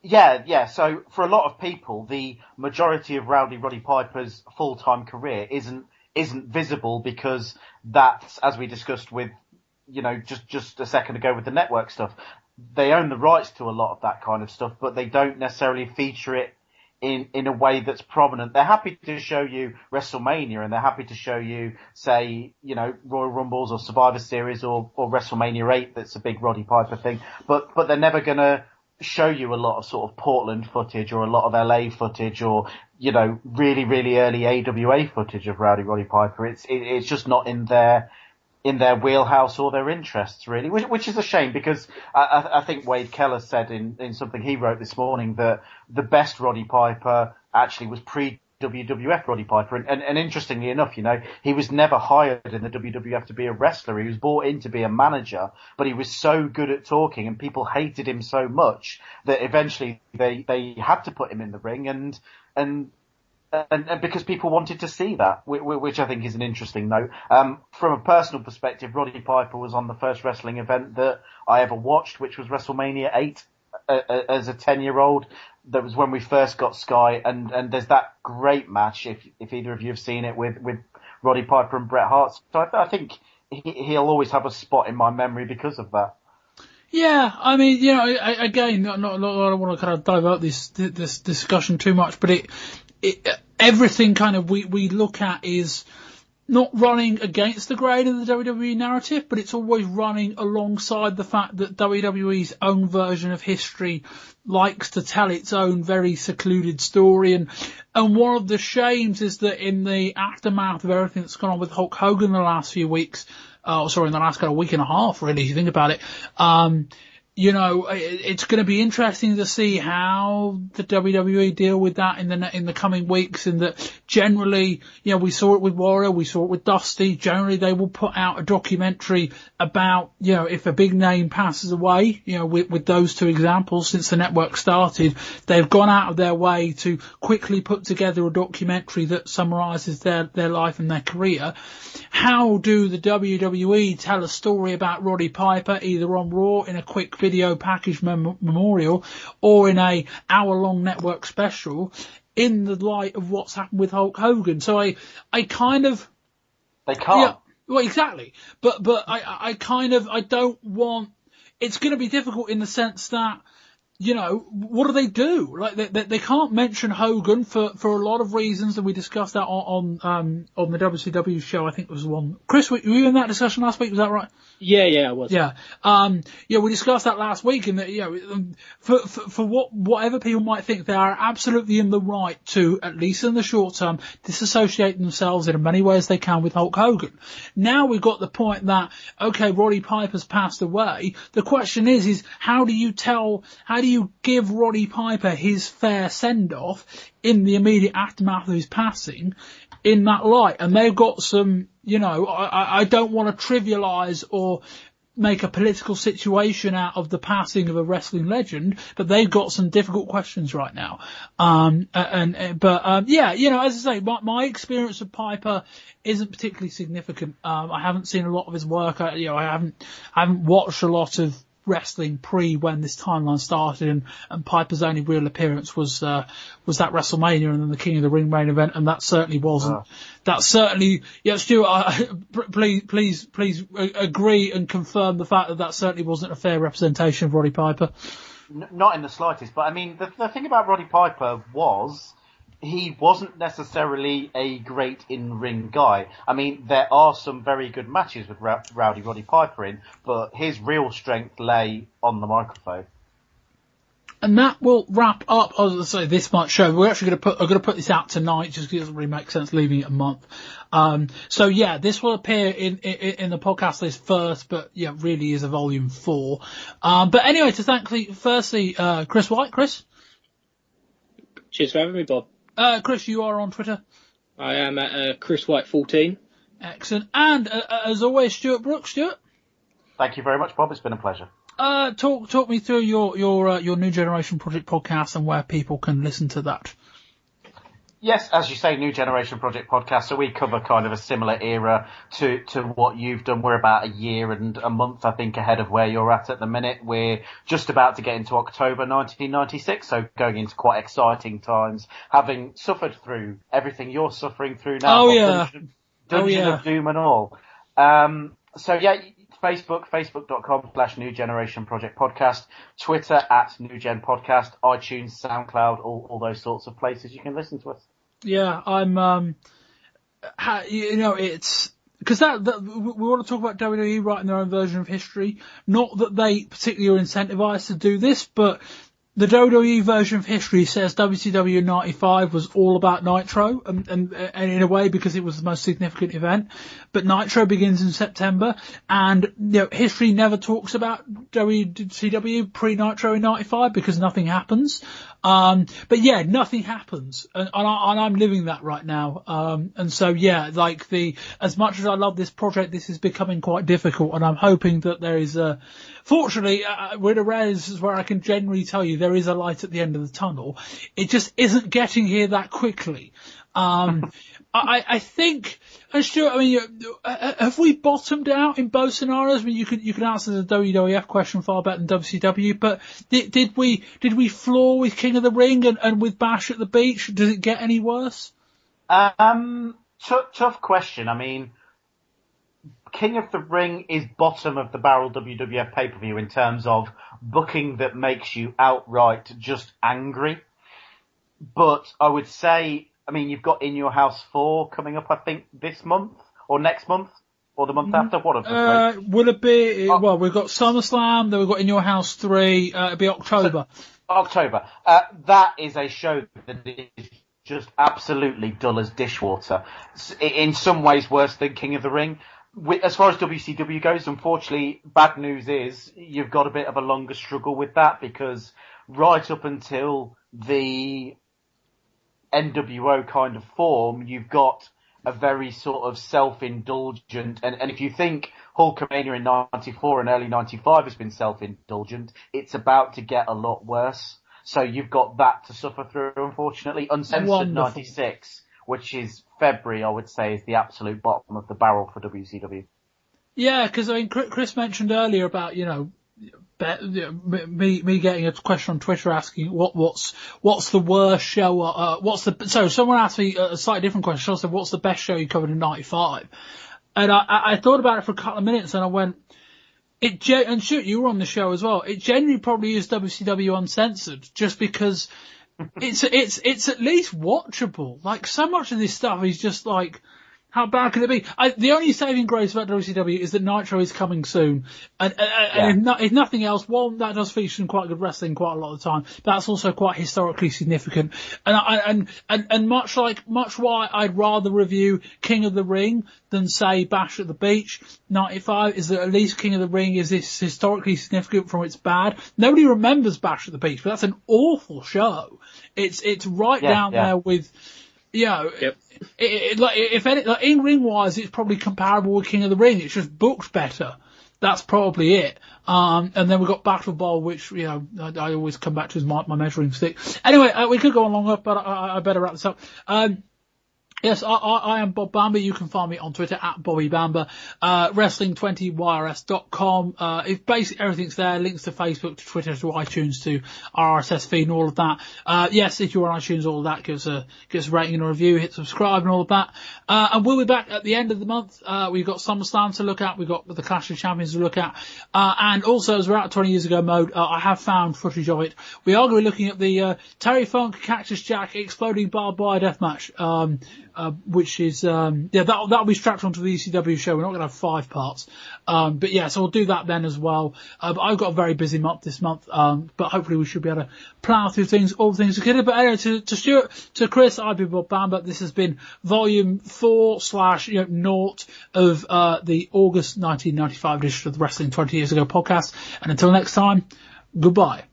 yeah. So for a lot of people, the majority of Roddy Piper's full-time career isn't visible because that's, as we discussed with, you know, just a second ago with the network stuff, they own the rights to a lot of that kind of stuff, but they don't necessarily feature it in a way that's prominent. They're happy to show you WrestleMania and they're happy to show you, say, you know, Royal Rumbles or Survivor Series or WrestleMania 8. That's a big Roddy Piper thing, but they're never gonna show you a lot of sort of Portland footage or a lot of LA footage or, you know, really, really early AWA footage of Roddy Piper. It's just not in their wheelhouse or their interests really, which is a shame because I think Wade Keller said in something he wrote this morning that the best Roddy Piper actually was WWF Roddy Piper. And interestingly enough, you know, he was never hired in the WWF to be a wrestler. He was brought in to be a manager, but he was so good at talking and people hated him so much that eventually they had to put him in the ring and because people wanted to see that, which I think is an interesting note. From a personal perspective, Roddy Piper was on the first wrestling event that I ever watched, which was WrestleMania 8 as a 10-year-old. That was when we first got Sky, and there's that great match, if either of you have seen it, with Roddy Piper and Bret Hart. So I think he'll always have a spot in my memory because of that. Yeah, I mean, you know, again, I don't want to kind of divert this discussion too much, but everything kind of we look at is not running against the grain of the WWE narrative, but it's always running alongside the fact that WWE's own version of history likes to tell its own very secluded story. And one of the shames is that in the aftermath of everything that's gone on with Hulk Hogan in the last few weeks, in the last kind of week and a half, really, if you think about it, you know, it's going to be interesting to see how the WWE deal with that in the coming weeks. And that generally, you know, we saw it with Warrior, we saw it with Dusty. Generally, they will put out a documentary about, you know, if a big name passes away. You know, with those two examples, since the network started, they've gone out of their way to quickly put together a documentary that summarises their life and their career. How do the WWE tell a story about Roddy Piper, either on Raw in a quick video package memorial or in a hour-long network special, in the light of what's happened with Hulk Hogan? So I kind of... They can't. Yeah, well, exactly. But I don't want... It's going to be difficult in the sense that, you know, what do they do? Like, they can't mention Hogan for a lot of reasons, and we discussed that on the WCW show. I think it was one. Chris, were you in that discussion last week? Was that right? Yeah, I was. Yeah. We discussed that last week, and that, you know, for whatever people might think, they are absolutely in the right to, at least in the short term, disassociate themselves in as many ways they can with Hulk Hogan. Now we've got the point that, okay, Roddy Piper's passed away. The question is how do you give Roddy Piper his fair send-off in the immediate aftermath of his passing in that light? And they've got some, you know, I don't want to trivialise or make a political situation out of the passing of a wrestling legend, but they've got some difficult questions right now. Yeah, you know, as I say, my experience of Piper isn't particularly significant. I haven't seen a lot of his work. I haven't watched a lot of wrestling when this timeline started, and Piper's only real appearance was that WrestleMania and then the King of the Ring main event, and that certainly wasn't. That certainly, yeah, Stuart, please agree and confirm the fact that certainly wasn't a fair representation of Roddy Piper. Not in the slightest, but I mean, the thing about Roddy Piper was he wasn't necessarily a great in-ring guy. I mean, there are some very good matches with Rowdy Roddy Piper in, but his real strength lay on the microphone. And that will wrap up, I was going to say, this month's show. We're actually going to put this out tonight, just because it doesn't really make sense leaving it a month. So yeah, this will appear in the podcast list first, but yeah, really is a volume 4. But anyway, to thank firstly, Chris White. Chris? Cheers for having me, Bob. Chris, you are on Twitter. I am at Chris White 14. Excellent. And as always, Stuart Brookes. Stuart? Thank you very much, Bob. It's been a pleasure. Talk me through your New Generation Project podcast and where people can listen to that. Yes, as you say, New Generation Project podcast. So we cover kind of a similar era to what you've done. We're about a year and a month, I think, ahead of where you're at the minute. We're just about to get into October 1996, so going into quite exciting times, having suffered through everything you're suffering through now. Oh, yeah. Dungeon of Doom and all. So yeah, Facebook.com/New Generation Project Podcast, Twitter @NewGen Podcast, iTunes, SoundCloud, all those sorts of places you can listen to us. Yeah, I'm, it's, because that we want to talk about WWE writing their own version of history. Not that they particularly are incentivized to do this, but the WWE version of history says WCW 95 was all about Nitro, and in a way because it was the most significant event. But Nitro begins in September, and history never talks about WCW pre-Nitro in 95 because nothing happens. But yeah, nothing happens, and I'm living that right now. And so yeah, as much as I love this project, this is becoming quite difficult, and I'm hoping that there is fortunately, we're in a rare instance where I can generally tell you there is a light at the end of the tunnel. It just isn't getting here that quickly. I think, and Stuart, I mean, have we bottomed out in both scenarios? I mean, you can answer the WWF question far better than WCW, but did we flaw with King of the Ring and with Bash at the Beach? Does it get any worse? Tough question. I mean, King of the Ring is bottom of the barrel WWF pay-per-view in terms of booking that makes you outright just angry. But I would say, I mean, you've got In Your House 4 coming up, I think, this month, or next month, or the month after. What of the three? Will it be, well, we've got SummerSlam, then we've got In Your House 3, it'll be October. October. That is a show that is just absolutely dull as dishwater. In some ways worse than King of the Ring. As far as WCW goes, unfortunately, bad news is you've got a bit of a longer struggle with that, because right up until the NWO kind of form, you've got a very sort of self-indulgent, and if you think Hulkamania in 94 and early 95 has been self-indulgent, it's about to get a lot worse. So you've got that to suffer through, unfortunately. Uncensored Wonderful. 96, which is February, I would say, is the absolute bottom of the barrel for WCW. Yeah, because I mean, Chris mentioned earlier about me getting a question on Twitter asking what's the worst show? So someone asked me a slightly different question. I said, what's the best show you covered in '95? And I thought about it for a couple of minutes, and I went, and shoot, you were on the show as well. It generally probably is WCW Uncensored, just because it's at least watchable. Like, so much of this stuff is just like, how bad can it be? The only saving grace about WCW is that Nitro is coming soon. And if nothing else, one, that does feature some quite good wrestling quite a lot of the time. That's also quite historically significant. And much why I'd rather review King of the Ring than say Bash at the Beach 95 is that at least King of the Ring is this historically significant from its bad. Nobody remembers Bash at the Beach, but that's an awful show. It's right down there with, Yep. In ring wise, it's probably comparable with King of the Ring. It's just booked better. That's probably it. And then we've got Battle Bowl, which I always come back to as my measuring stick. Anyway, we could go on longer, but I better wrap this up. Yes, I am Bob Bamber. You can find me on Twitter at Bobby Bamber. Wrestling20yrs.com. If basically everything's there, links to Facebook, to Twitter, to iTunes, to our RSS feed and all of that. Yes, if you're on iTunes, all of that, give us a rating and a review, hit subscribe and all of that. And we'll be back at the end of the month. We've got SummerSlam to look at. We've got the Clash of Champions to look at. And also, as we're out 20 years ago mode, I have found footage of it. We are going to be looking at the, Terry Funk, Cactus Jack, Exploding Barbed Wire death match. Which is, that'll be strapped onto the ECW show. We're not going to have 5 parts. But yeah, so we'll do that then as well. But I've got a very busy month this month. But hopefully we should be able to plough through things, all the things we could. But anyway, to Stewart, to Chris, I've been Bob Bamber. This has been volume 4/0 of, the August 1995 edition of the Wrestling 20 Years Ago podcast. And until next time, goodbye.